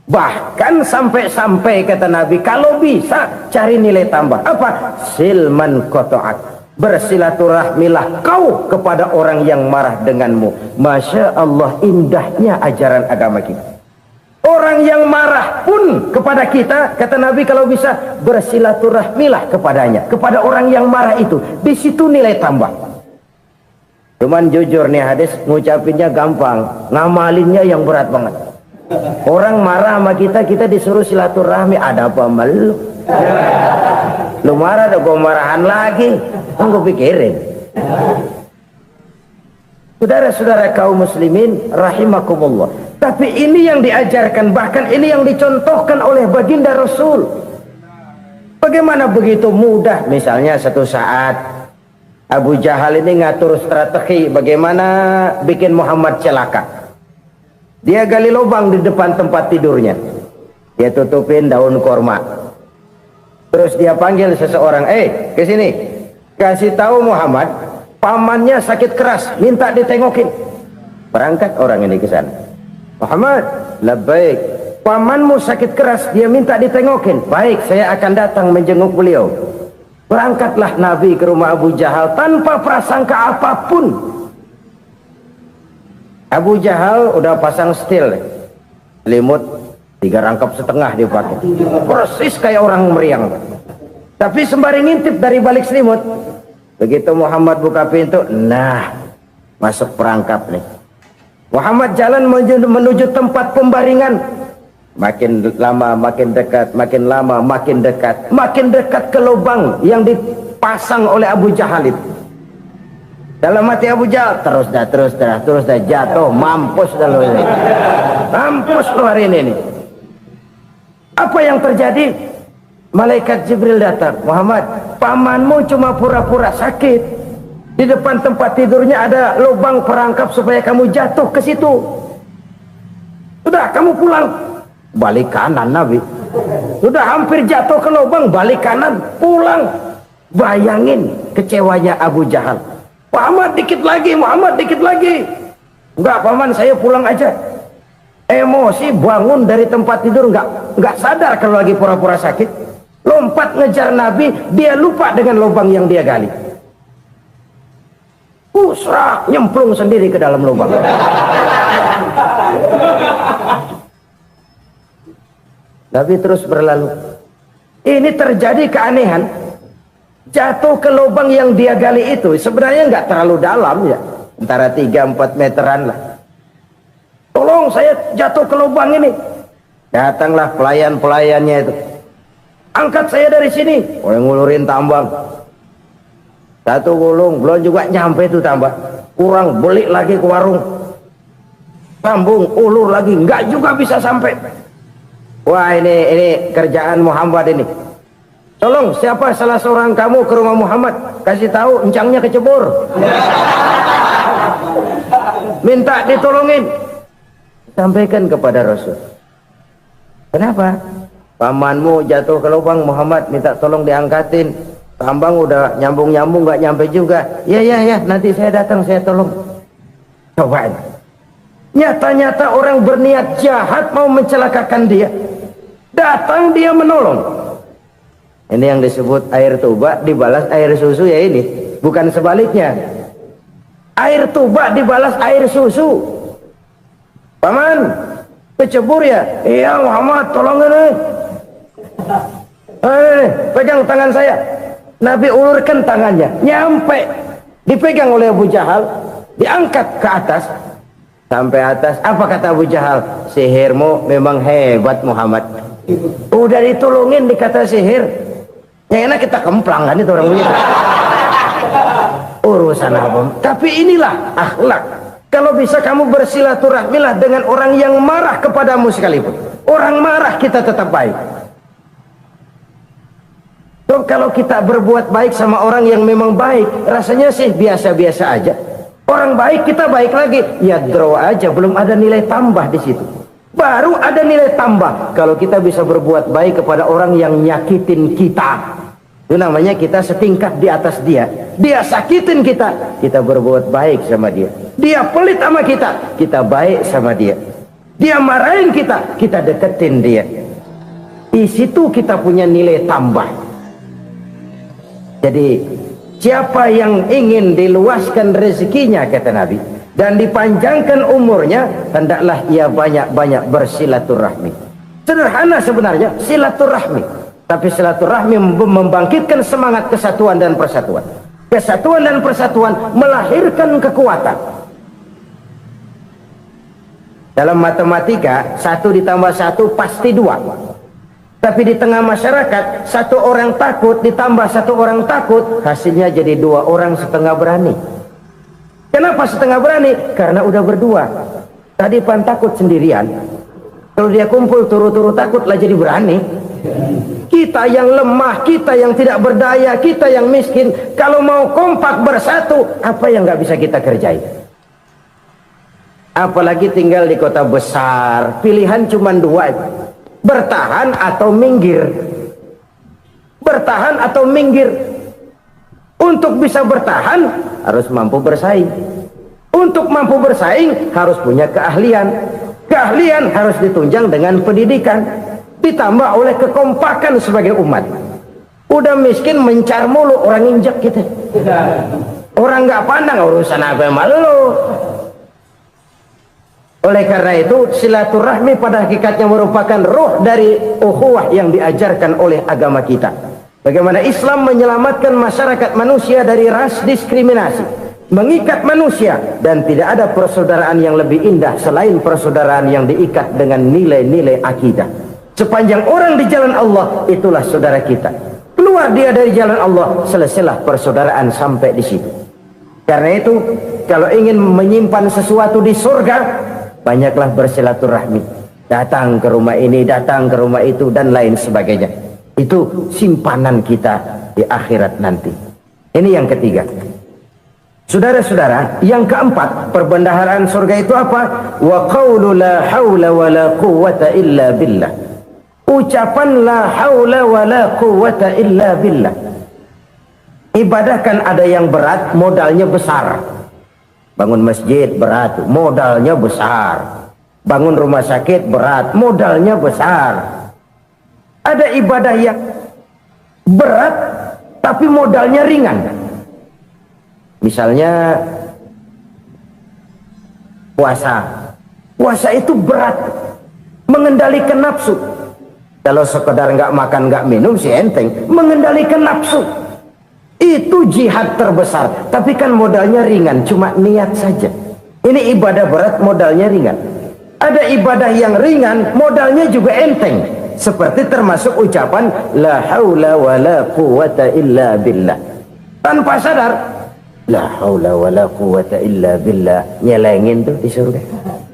Bahkan sampai-sampai kata Nabi, kalau bisa cari nilai tambah. Apa? Silman qata'ak. Bersilaturahmilah kau kepada orang yang marah denganmu. Masya Allah, indahnya ajaran agama kita. Orang yang marah pun kepada kita, kata Nabi, kalau bisa bersilaturahmilah kepadanya, kepada orang yang marah itu. Di situ nilai tambah. Cuman jujur nih hadis, ngucapinnya gampang, ngamalinnya yang berat banget. Orang marah sama kita, kita disuruh silaturahmi, ada apa malu? Lu marah, ada gua marahan lagi. Gue pikirin. Saudara-saudara kaum muslimin rahimakumullah. Tapi ini yang diajarkan, bahkan ini yang dicontohkan oleh baginda Rasul. Bagaimana begitu mudah, misalnya satu saat Abu Jahal ini ngatur strategi bagaimana bikin Muhammad celaka. Dia gali lubang di depan tempat tidurnya. Dia tutupin daun korma. Terus dia panggil seseorang, ke sini. Kasih tahu Muhammad, pamannya sakit keras, minta ditengokin. Berangkat orang ini ke sana. Muhammad, labbaik. Pamanmu sakit keras, dia minta ditengokin. Baik, saya akan datang menjenguk beliau. Berangkatlah Nabi ke rumah Abu Jahal tanpa prasangka apapun. Abu Jahal udah pasang setil, selimut 3 rangkap setengah dia pakai, persis kayak orang meriang. Tapi sembari ngintip dari balik selimut, begitu Muhammad buka pintu, nah masuk perangkap nih. Muhammad jalan menuju tempat pembaringan. Makin lama makin dekat, makin lama makin dekat, makin dekat ke lubang yang dipasang oleh Abu Jahal itu. Dalam hati Abu Jahal, terus dah jatuh, mampus dah lo ini. Mampus lo hari ini nih. Apa yang terjadi? Malaikat Jibril datang. Muhammad, pamanmu cuma pura-pura sakit. Di depan tempat tidurnya ada lubang perangkap supaya kamu jatuh ke situ. Sudah, kamu pulang. Balik kanan Nabi. Sudah hampir jatuh ke lubang, balik kanan, pulang. Bayangin kecewanya Abu Jahal. Muhammad dikit lagi, Muhammad dikit lagi. Enggak paman, saya pulang aja. Emosi bangun dari tempat tidur, enggak sadar kalau lagi pura-pura sakit. Lompat ngejar Nabi, dia lupa dengan lubang yang dia gali. Pusrak, nyemplung sendiri ke dalam lubang. Nabi terus berlalu. Ini terjadi keanehan. Jatuh ke lubang yang dia gali itu sebenarnya nggak terlalu dalam ya, antara 3-4 meteran lah. Tolong saya jatuh ke lubang ini. Datanglah pelayan-pelayannya itu. Angkat saya dari sini. Oleh ngulurin tambang. Satu gulung belum juga nyampe itu tambang. Kurang, beli lagi ke warung. Sambung, ulur lagi, nggak juga bisa sampai. Wah ini kerjaan Muhammad ini. Tolong siapa salah seorang kamu ke rumah Muhammad, kasih tahu encangnya kecebur. Minta ditolongin. Sampaikan kepada Rasul. Kenapa? Pamanmu jatuh ke lubang, Muhammad minta tolong diangkatin. Tambang udah nyambung-nyambung nggak nyampe juga. Ya nanti saya datang, saya tolong. Cobain. Nyata-nyata orang berniat jahat mau mencelakakan dia. Datang dia menolong. Ini yang disebut air tuba dibalas air susu ya ini. Bukan sebaliknya. Air tuba dibalas air susu. Paman, kecebur ya? Iya Muhammad, tolong ini. Pegang tangan saya. Nabi ulurkan tangannya. Nyampe. Dipegang oleh Abu Jahal. Diangkat ke atas. Sampai atas. Apa kata Abu Jahal? Sihirmu memang hebat Muhammad. Udah ditolongin dikata sihir. Yang enak kita kemplang kan itu orang begitu. Urusan apa? Tapi inilah akhlak. Kalau bisa kamu bersilaturahmilah dengan orang yang marah kepadamu sekalipun. Orang marah kita tetap baik. So, kalau kita berbuat baik sama orang yang memang baik, rasanya sih biasa-biasa aja. Orang baik kita baik lagi, ya draw aja, belum ada nilai tambah di situ. Baru ada nilai tambah kalau kita bisa berbuat baik kepada orang yang nyakitin kita. Itu namanya kita setingkat di atas dia. Dia sakitin kita, kita berbuat baik sama dia. Dia pelit sama kita, kita baik sama dia. Dia marahin kita, kita deketin dia. Di situ kita punya nilai tambah. Jadi siapa yang ingin diluaskan rezekinya kata Nabi dan dipanjangkan umurnya, hendaklah ia banyak-banyak bersilaturahmi. Sederhana sebenarnya silaturahmi. Tapi silaturahmi membangkitkan semangat kesatuan dan persatuan. Kesatuan dan persatuan melahirkan kekuatan. Dalam matematika 1 ditambah 1 pasti 2. Tapi di tengah masyarakat 1 orang takut ditambah 1 orang takut, hasilnya jadi 2 orang setengah berani. Kenapa setengah berani? Karena udah berdua. Tadi pan takut sendirian. Kalau dia kumpul turu-turu takut lah jadi berani. Kita yang lemah, kita yang tidak berdaya, kita yang miskin, kalau mau kompak bersatu, apa yang nggak bisa kita kerjain? apalagi tinggal di kota besar. Pilihan cuma dua, bertahan atau minggir. Bertahan atau minggir. Untuk bisa bertahan harus mampu bersaing. Untuk mampu bersaing harus punya keahlian. Keahlian harus ditunjang dengan pendidikan, ditambah oleh kekompakan sebagai umat. Udah miskin mencar mulu, orang injek gitu. Orang nggak pandang urusan apa malu. Oleh karena itu silaturahmi pada hakikatnya merupakan roh dari ukhuwah yang diajarkan oleh agama kita. Bagaimana Islam menyelamatkan masyarakat manusia dari ras diskriminasi, mengikat manusia, dan tidak ada persaudaraan yang lebih indah selain persaudaraan yang diikat dengan nilai-nilai akidah. Sepanjang orang di jalan Allah, itulah saudara kita. Keluar dia dari jalan Allah, selesailah persaudaraan sampai di situ. Karena itu, kalau ingin menyimpan sesuatu di surga, banyaklah bersilaturahmi. Datang ke rumah ini, datang ke rumah itu, dan lain sebagainya. Itu simpanan kita di akhirat nanti. Ini yang ketiga. Saudara-saudara, yang keempat, perbendaharaan surga itu apa? Wa qawlu la hawla wa la quwwata illa billah. Ucapan la hawla wa la quwwata illa billah. Ibadah kan ada yang berat, modalnya besar. Bangun masjid berat, modalnya besar. Bangun rumah sakit berat, modalnya besar. Ada ibadah yang berat tapi modalnya ringan. Misalnya puasa. Puasa itu berat, mengendalikan nafsu. Kalau sekedar nggak makan nggak minum sih enteng, mengendalikan nafsu itu jihad terbesar. Tapi kan modalnya ringan, cuma niat saja. Ini ibadah berat, modalnya ringan. Ada ibadah yang ringan, modalnya juga enteng. Seperti termasuk ucapan la haula wa la quwwata illa billah. Tanpa sadar, la haula wa la quwwata illa billah. Nyelengin tuh di surga.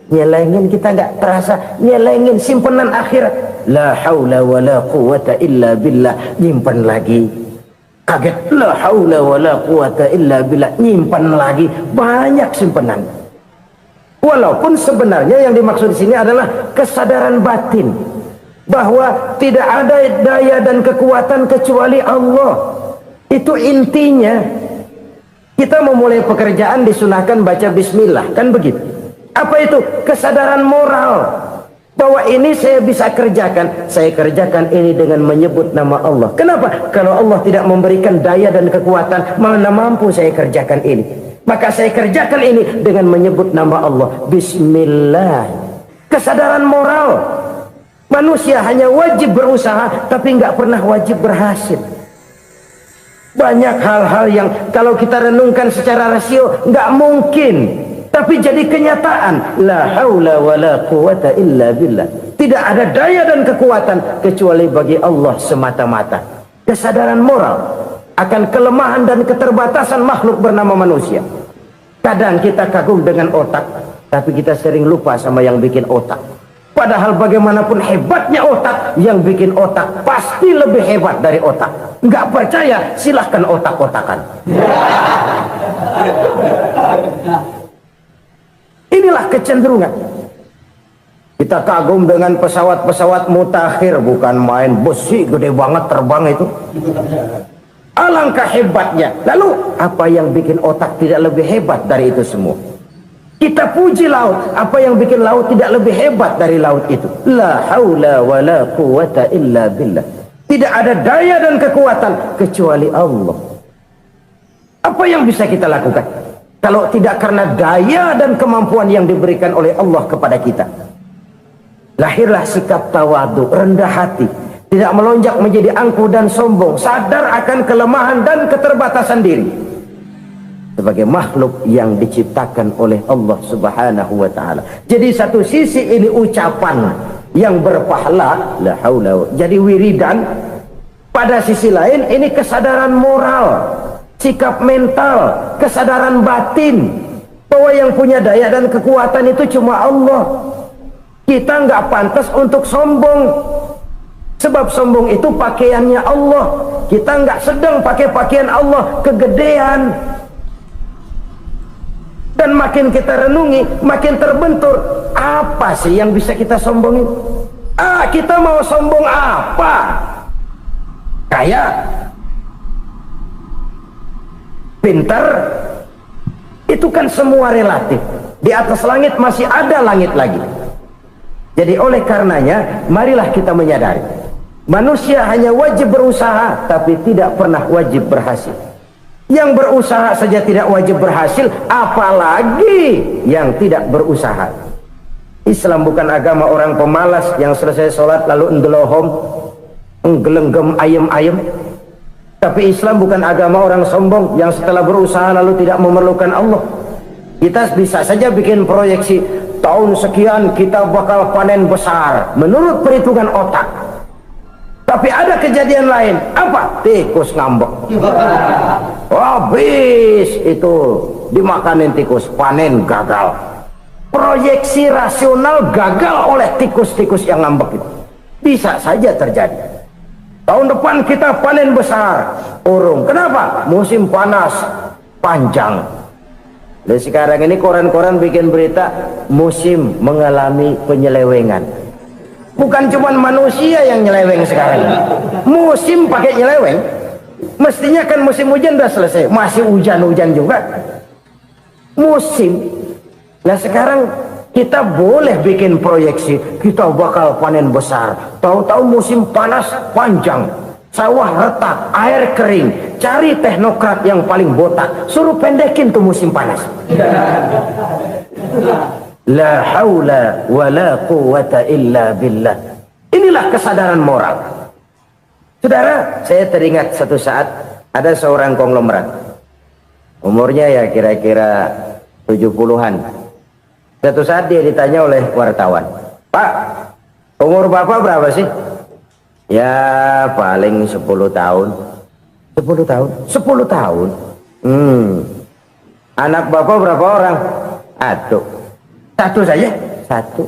Nyelengin, kita nggak terasa. Nyelengin simpenan akhirat. La haula wa la quwwata illa billah. Nyimpan lagi. Kaget, la haula wa la quwwata illa billah. Nyimpan lagi. Banyak simpenan. Walaupun sebenarnya yang dimaksud di sini adalah kesadaran batin bahwa tidak ada daya dan kekuatan kecuali Allah. Itu intinya. Kita memulai pekerjaan disunahkan baca bismillah, kan begitu? Apa itu? Kesadaran moral bahwa ini saya bisa kerjakan. Saya kerjakan ini dengan menyebut nama Allah. Kenapa? Kalau Allah tidak memberikan daya dan kekuatan, mana mampu saya kerjakan ini. Maka saya kerjakan ini dengan menyebut nama Allah. Bismillah. Kesadaran moral. Manusia hanya wajib berusaha, tapi nggak pernah wajib berhasil. Banyak hal-hal yang kalau kita renungkan secara rasio nggak mungkin, tapi jadi kenyataan. La haula wa la quwwata illa billah. Tidak ada daya dan kekuatan kecuali bagi Allah semata-mata. Kesadaran moral akan kelemahan dan keterbatasan makhluk bernama manusia. Kadang kita kagum dengan otak, tapi kita sering lupa sama yang bikin otak. Padahal bagaimanapun hebatnya otak, yang bikin otak pasti lebih hebat dari otak. Nggak percaya, silahkan otak-otakan. Inilah kecenderungan. Kita kagum dengan pesawat-pesawat mutakhir, bukan main, besi gede banget terbang itu. Alangkah hebatnya. Lalu apa yang bikin otak tidak lebih hebat dari itu semua? Kita puji laut, apa yang bikin laut tidak lebih hebat dari laut itu? La haula wa la quwwata illa billah. Tidak ada daya dan kekuatan kecuali Allah. Apa yang bisa kita lakukan kalau tidak karena daya dan kemampuan yang diberikan oleh Allah kepada kita? Lahirlah sikap tawadu, rendah hati, tidak melonjak menjadi angkuh dan sombong, sadar akan kelemahan dan keterbatasan diri sebagai makhluk yang diciptakan oleh Allah Subhanahu wa taala. Jadi satu sisi ini ucapan yang berpahala, la haula, jadi wiridan. Pada sisi lain ini kesadaran moral, sikap mental, kesadaran batin bahwa yang punya daya dan kekuatan itu cuma Allah. Kita nggak pantas untuk sombong, sebab sombong itu pakaiannya Allah. Kita nggak sedang pakai pakaian Allah, kegedean. Dan makin kita renungi, makin terbentur. Apa sih yang bisa kita sombongin? Kita mau sombong apa? Kaya, pintar, itu kan semua relatif. Di atas langit masih ada langit lagi. Jadi oleh karenanya, marilah kita menyadari, manusia hanya wajib berusaha, tapi tidak pernah wajib berhasil. Yang berusaha saja tidak wajib berhasil, apalagi yang tidak berusaha. Islam bukan agama orang pemalas yang selesai sholat lalu endelohom, enggelenggem ayem-ayem. Tapi Islam bukan agama orang sombong yang setelah berusaha lalu tidak memerlukan Allah. Kita bisa saja bikin proyeksi, tahun sekian kita bakal panen besar menurut perhitungan otak. Tapi ada kejadian lain. Apa? Tikus ngambek. Habis itu dimakanin tikus, panen gagal. Proyeksi rasional gagal oleh tikus-tikus yang ngambek itu. Bisa saja terjadi. Tahun depan kita panen besar, urung. Kenapa? Musim panas panjang. Dan sekarang ini koran-koran bikin berita musim mengalami penyelewengan. Bukan cuma manusia yang nyeleweng sekarang. Musim pakai nyeleweng. Mestinya kan musim hujan udah selesai, masih hujan-hujan juga. Musim. Nah sekarang kita boleh bikin proyeksi, kita bakal panen besar. Tahu-tahu musim panas panjang, sawah retak, air kering. Cari teknokrat yang paling botak, suruh pendekin tuh musim panas. La haula wa la quwata illa billah. Inilah kesadaran moral. Saudara, saya teringat satu saat ada seorang konglomerat. Umurnya ya kira-kira 70-an. Satu saat dia ditanya oleh wartawan, "Pak, umur Bapak berapa sih?" "Ya paling 10 tahun." 10 tahun? 10 tahun? Anak Bapak berapa orang? Satu saja? Satu.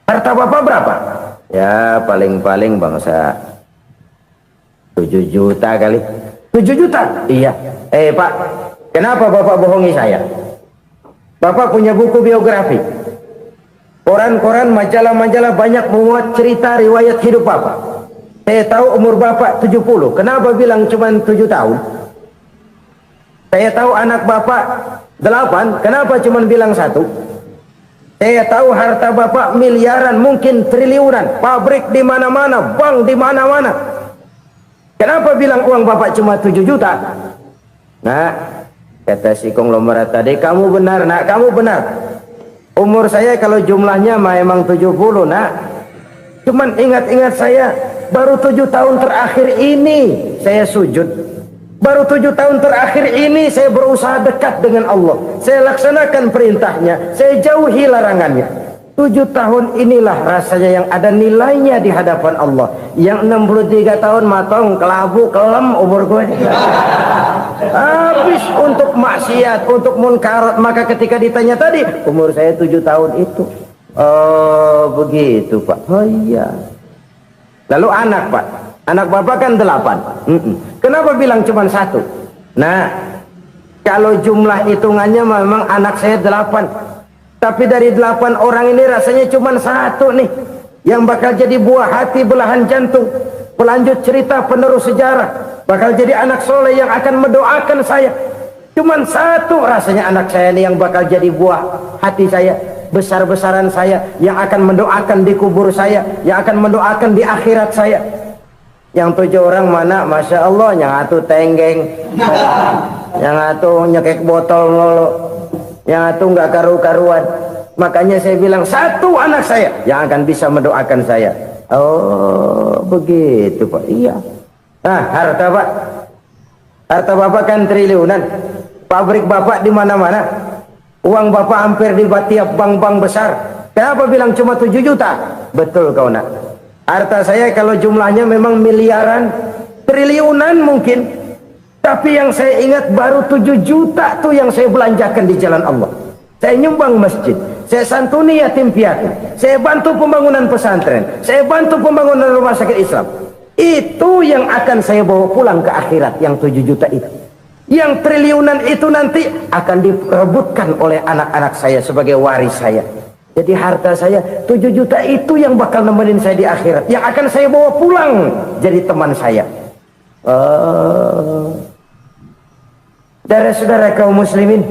Harta Bapak berapa? Ya paling-paling bangsa 7 juta kali. 7 juta? Iya. Pak, kenapa Bapak bohongi saya? Bapak punya buku biografi. Koran-koran, majalah-majalah banyak memuat cerita riwayat hidup Bapak. Saya tahu umur Bapak 70. Kenapa bilang cuma 7 tahun? Saya tahu anak Bapak 8. Kenapa cuma bilang 1? Saya tahu harta Bapak miliaran, mungkin triliunan. Pabrik di mana-mana, bank di mana-mana. Kenapa bilang uang Bapak cuma 7 juta? Nah, kata si konglomerat tadi, "Kamu benar, Nak, kamu benar. Umur saya kalau jumlahnya memang 70, Nak. Cuman ingat-ingat saya, baru 7 tahun terakhir ini saya sujud. Baru 7 tahun terakhir ini saya berusaha dekat dengan Allah. Saya laksanakan perintahnya, saya jauhi larangannya. 7 tahun inilah rasanya yang ada nilainya di hadapan Allah. Yang 63 tahun matong, kelabu, kelem umur gue. Habis untuk maksiat, untuk munkarat. Maka ketika ditanya tadi, umur saya 7 tahun itu. Oh begitu Pak. Oh iya. Lalu anak Pak, anak Bapak kan 8. Kenapa bilang cuma 1? Nah, kalau jumlah hitungannya memang anak saya 8. Tapi dari 8 orang ini rasanya cuma 1 nih yang bakal jadi buah hati, belahan jantung, pelanjut cerita, penerus sejarah, bakal jadi anak soleh yang akan mendoakan saya. Cuma 1 rasanya anak saya ini yang bakal jadi buah hati saya, besar-besaran saya, yang akan mendoakan di kubur saya, yang akan mendoakan di akhirat saya. Yang 7 orang mana? Masya Allah, yang 1 tenggeng, yang 1 nyekek botol mulu, yang 1 nggak karu-karuan. Makanya saya bilang 1 anak saya yang akan bisa mendoakan saya. Oh begitu Pak. Iya. Nah harta Pak, harta Bapak kan triliunan. Pabrik Bapak di mana-mana. Uang Bapak hampir di tiap bank-bank besar. Kenapa bilang cuma 7 juta? Betul kau Nak. Harta saya kalau jumlahnya memang miliaran, triliunan mungkin. Tapi yang saya ingat baru 7 juta tuh yang saya belanjakan di jalan Allah. Saya nyumbang masjid, saya santuni yatim piatu, saya bantu pembangunan pesantren, saya bantu pembangunan rumah sakit Islam. Itu yang akan saya bawa pulang ke akhirat, yang 7 juta itu. Yang triliunan itu nanti akan diperebutkan oleh anak-anak saya sebagai waris saya. Jadi harta saya 7 juta itu yang bakal nemenin saya di akhirat, yang akan saya bawa pulang jadi teman saya. Saudara-saudara kaum muslimin,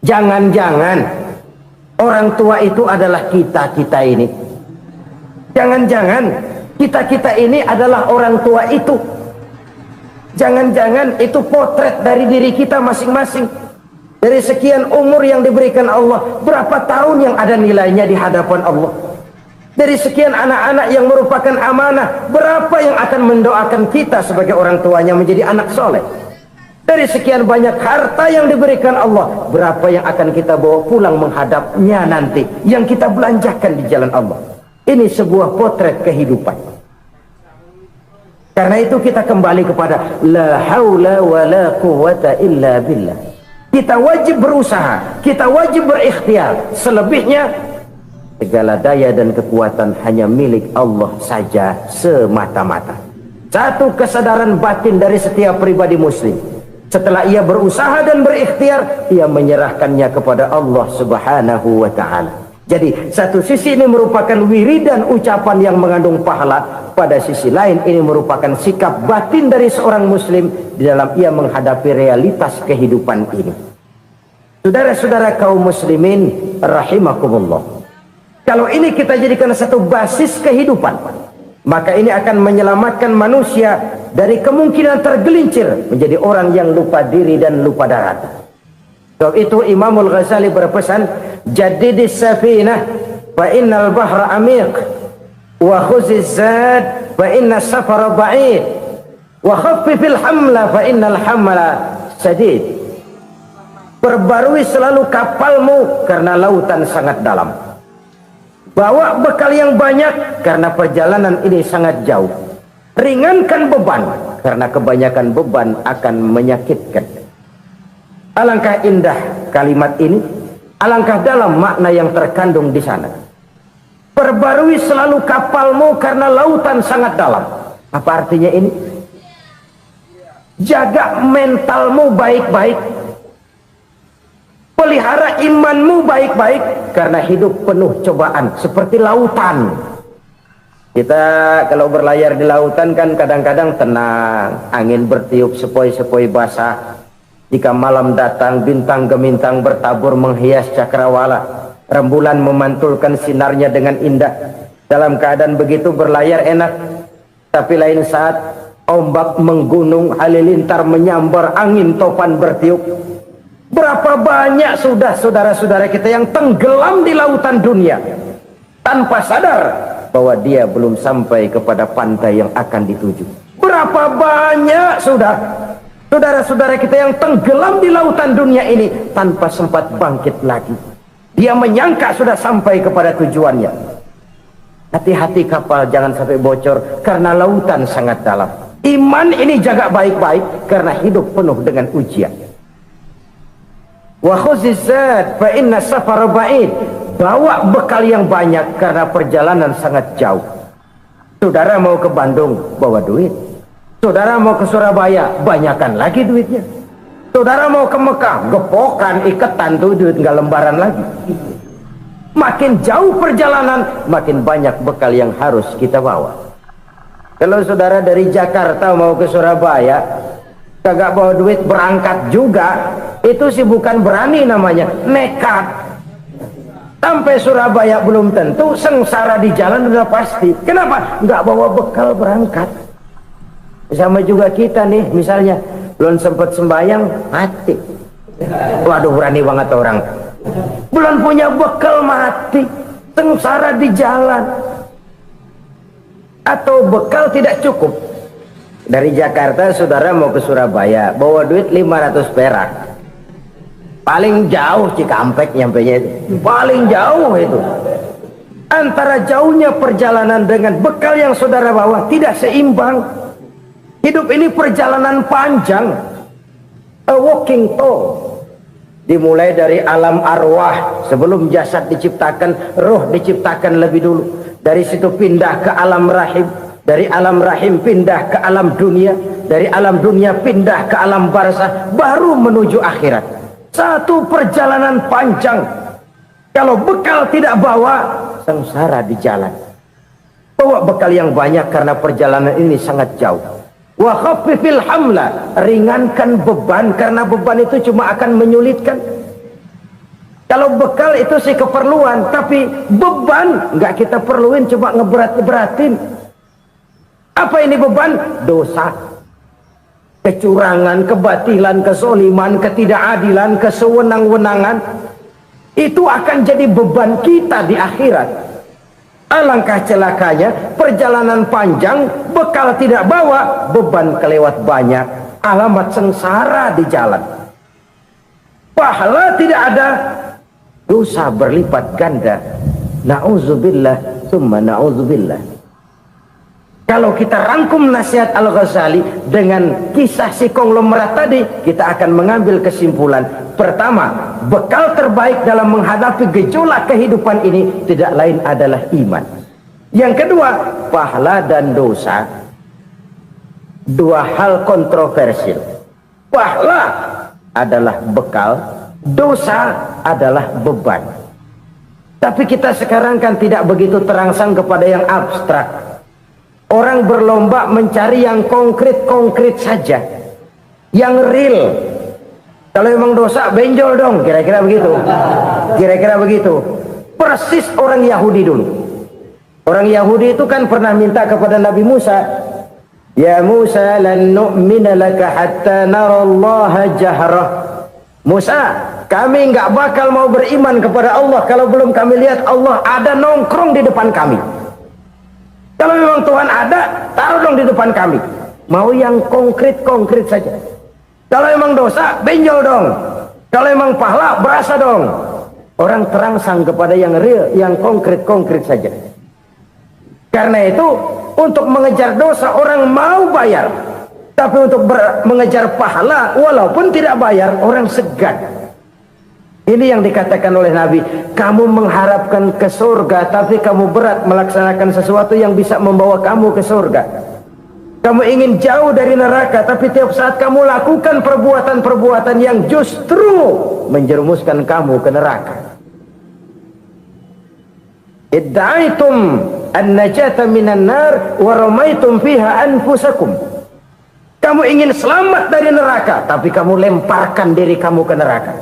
jangan-jangan orang tua itu adalah kita ini. Jangan-jangan kita ini adalah orang tua itu. Jangan-jangan itu potret dari diri kita masing-masing. Dari sekian umur yang diberikan Allah, berapa tahun yang ada nilainya di hadapan Allah? Dari sekian anak-anak yang merupakan amanah, berapa yang akan mendoakan kita sebagai orang tuanya menjadi anak soleh? Dari sekian banyak harta yang diberikan Allah, berapa yang akan kita bawa pulang menghadapnya nanti, yang kita belanjakan di jalan Allah? Ini sebuah potret kehidupan. Karena itu kita kembali kepada la haula wa la quwwata illa billah. Kita wajib berusaha, kita wajib berikhtiar. Selebihnya segala daya dan kekuatan hanya milik Allah saja semata-mata. Satu kesadaran batin dari setiap pribadi muslim. Setelah ia berusaha dan berikhtiar, ia menyerahkannya kepada Allah Subhanahu wa ta'ala. Jadi satu sisi ini merupakan wiridan ucapan yang mengandung pahala, pada sisi lain ini merupakan sikap batin dari seorang muslim di dalam ia menghadapi realitas kehidupan ini. Saudara-saudara kaum muslimin rahimakumullah, kalau ini kita jadikan satu basis kehidupan, maka ini akan menyelamatkan manusia dari kemungkinan tergelincir menjadi orang yang lupa diri dan lupa darat. Sebab itu Imamul Ghazali berpesan, jadidis safinah fa innal bahra amiq wa khuziz zad fa inna safara ba'id wa khaffifil hamla fa innal hamla sadid. Perbarui selalu kapalmu karena lautan sangat dalam. Bawa bekal yang banyak karena perjalanan ini sangat jauh. Ringankan beban karena kebanyakan beban akan menyakitkan. Alangkah indah kalimat ini, alangkah dalam makna yang terkandung di sana. Perbarui selalu kapalmu karena lautan sangat dalam. Apa artinya ini? Jaga mentalmu baik-baik. Pelihara imanmu baik-baik, karena hidup penuh cobaan seperti lautan. Kita kalau berlayar di lautan kan kadang-kadang tenang, angin bertiup sepoi-sepoi basah. Jika malam datang, bintang gemintang bertabur menghias cakrawala, rembulan memantulkan sinarnya dengan indah. Dalam keadaan begitu berlayar enak. Tapi lain saat ombak menggunung, halilintar menyambar, angin topan bertiup. Berapa banyak sudah saudara-saudara kita yang tenggelam di lautan dunia tanpa sadar bahwa dia belum sampai kepada pantai yang akan dituju. Berapa banyak sudah saudara-saudara kita yang tenggelam di lautan dunia ini tanpa sempat bangkit lagi. Dia menyangka sudah sampai kepada tujuannya. Hati-hati kapal jangan sampai bocor karena lautan sangat dalam. Iman ini jaga baik-baik karena hidup penuh dengan ujian. Wa khuzizat fa inna safara ba'id. Bawa bekal yang banyak karena perjalanan sangat jauh. Saudara mau ke Bandung, bawa duit. Saudara mau ke Surabaya, banyakan lagi duitnya. Saudara mau ke Mekah, gepokan, iketan tuh duit nggak lembaran lagi. Makin jauh perjalanan, makin banyak bekal yang harus kita bawa. Kalau saudara dari Jakarta mau ke Surabaya, kagak bawa duit berangkat juga, itu sih bukan berani namanya, nekat. Sampai Surabaya belum tentu, sengsara di jalan udah pasti. Kenapa? Nggak bawa bekal berangkat. Sama juga kita nih, misalnya belum sempat sembahyang, mati. Waduh, berani banget orang. Belum punya bekal, mati. Sengsara di jalan. Atau bekal tidak cukup. Dari Jakarta saudara mau ke Surabaya, bawa duit 500 perak. Paling jauh Cikampek nyampenya itu. Paling jauh itu. Antara jauhnya perjalanan dengan bekal yang saudara bawa tidak seimbang. Hidup ini perjalanan panjang. A walking tour. Dimulai dari alam arwah. Sebelum jasad diciptakan, roh diciptakan lebih dulu. Dari situ pindah ke alam rahim. Dari alam rahim pindah ke alam dunia, dari alam dunia pindah ke alam barzah, baru menuju akhirat. Satu perjalanan panjang. Kalau bekal tidak bawa, sengsara di jalan. Bawa bekal yang banyak karena perjalanan ini sangat jauh. Wa khaffifil hamla, ringankan beban karena beban itu cuma akan menyulitkan. Kalau bekal itu sih keperluan, tapi beban nggak kita perluin, cuma ngeberat-beratin. Apa ini beban? Dosa, kecurangan, kebatilan, kezoliman, ketidakadilan, kesewenang-wenangan. Itu akan jadi beban kita di akhirat. Alangkah celakanya, perjalanan panjang, bekal tidak bawa, beban kelewat banyak, alamat sengsara di jalan. Pahala tidak ada, dosa berlipat ganda. Na'udzubillah, summa na'udzubillah. Kalau kita rangkum nasihat Al-Ghazali dengan kisah si konglomerat tadi, kita akan mengambil kesimpulan. Pertama, bekal terbaik dalam menghadapi gejolak kehidupan ini tidak lain adalah iman. Yang kedua, pahala dan dosa, dua hal kontroversial. Pahala adalah bekal, dosa adalah beban. Tapi kita sekarang kan tidak begitu terangsang kepada yang abstrak. Orang berlomba mencari yang konkret-konkret saja, yang real. Kalau memang dosa, benjol dong, kira-kira begitu. Kira-kira begitu. Persis orang Yahudi dulu. Orang Yahudi itu kan pernah minta kepada Nabi Musa, ya Musa, lan nu'mina laka hatta narallaha jahrah. Musa, kami nggak bakal mau beriman kepada Allah kalau belum kami lihat Allah ada nongkrong di depan kami. Kalau memang Tuhan ada, taruh dong di depan kami. Mau yang konkret-konkret saja. Kalau memang dosa, benjol dong. Kalau memang pahala, berasa dong. Orang terangsang kepada yang real, yang konkret-konkret saja. Karena itu, untuk mengejar dosa, orang mau bayar. Tapi untuk mengejar pahala, walaupun tidak bayar, orang segan. Ini yang dikatakan oleh Nabi, kamu mengharapkan ke surga, tapi kamu berat melaksanakan sesuatu yang bisa membawa kamu ke surga. Kamu ingin jauh dari neraka, tapi tiap saat kamu lakukan perbuatan-perbuatan yang justru menjerumuskan kamu ke neraka. Idda'aitum an-najata minan nar wa ramaitum fiha anfusakum. Kamu ingin selamat dari neraka, tapi kamu lemparkan diri kamu ke neraka.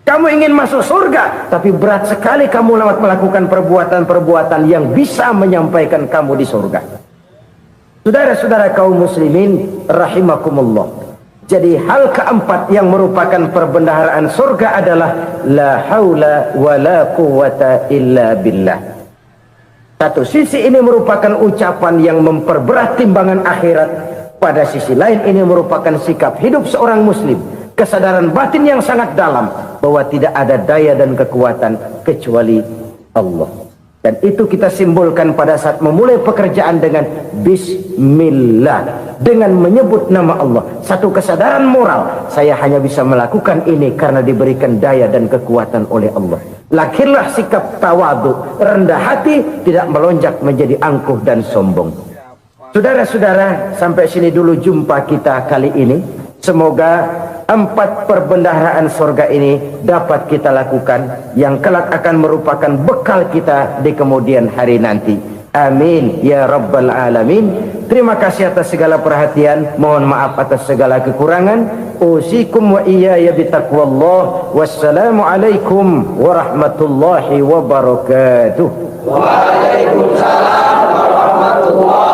Kamu ingin masuk surga, tapi berat sekali kamu melakukan perbuatan-perbuatan yang bisa menyampaikan kamu di surga. Saudara-saudara kaum muslimin rahimakumullah. Jadi hal keempat yang merupakan perbendaharaan surga adalah la haula wa la quwwata illa billah. Satu sisi ini merupakan ucapan yang memperberat timbangan akhirat. Pada sisi lain ini merupakan sikap hidup seorang muslim. Kesadaran batin yang sangat dalam bahwa tidak ada daya dan kekuatan kecuali Allah. Dan itu kita simbolkan pada saat memulai pekerjaan dengan Bismillah, dengan menyebut nama Allah. Satu kesadaran moral, saya hanya bisa melakukan ini karena diberikan daya dan kekuatan oleh Allah. Lahirlah sikap tawadu, rendah hati, tidak melonjak menjadi angkuh dan sombong. Saudara-saudara, sampai sini dulu jumpa kita kali ini. Semoga 4 perbendaharaan surga ini dapat kita lakukan, yang kelak akan merupakan bekal kita di kemudian hari nanti. Amin ya rabbal alamin. Terima kasih atas segala perhatian, mohon maaf atas segala kekurangan. Usikum wa iyaya bitaqwallah. Wassalamualaikum warahmatullahi wabarakatuh. Waalaikumsalam warahmatullahi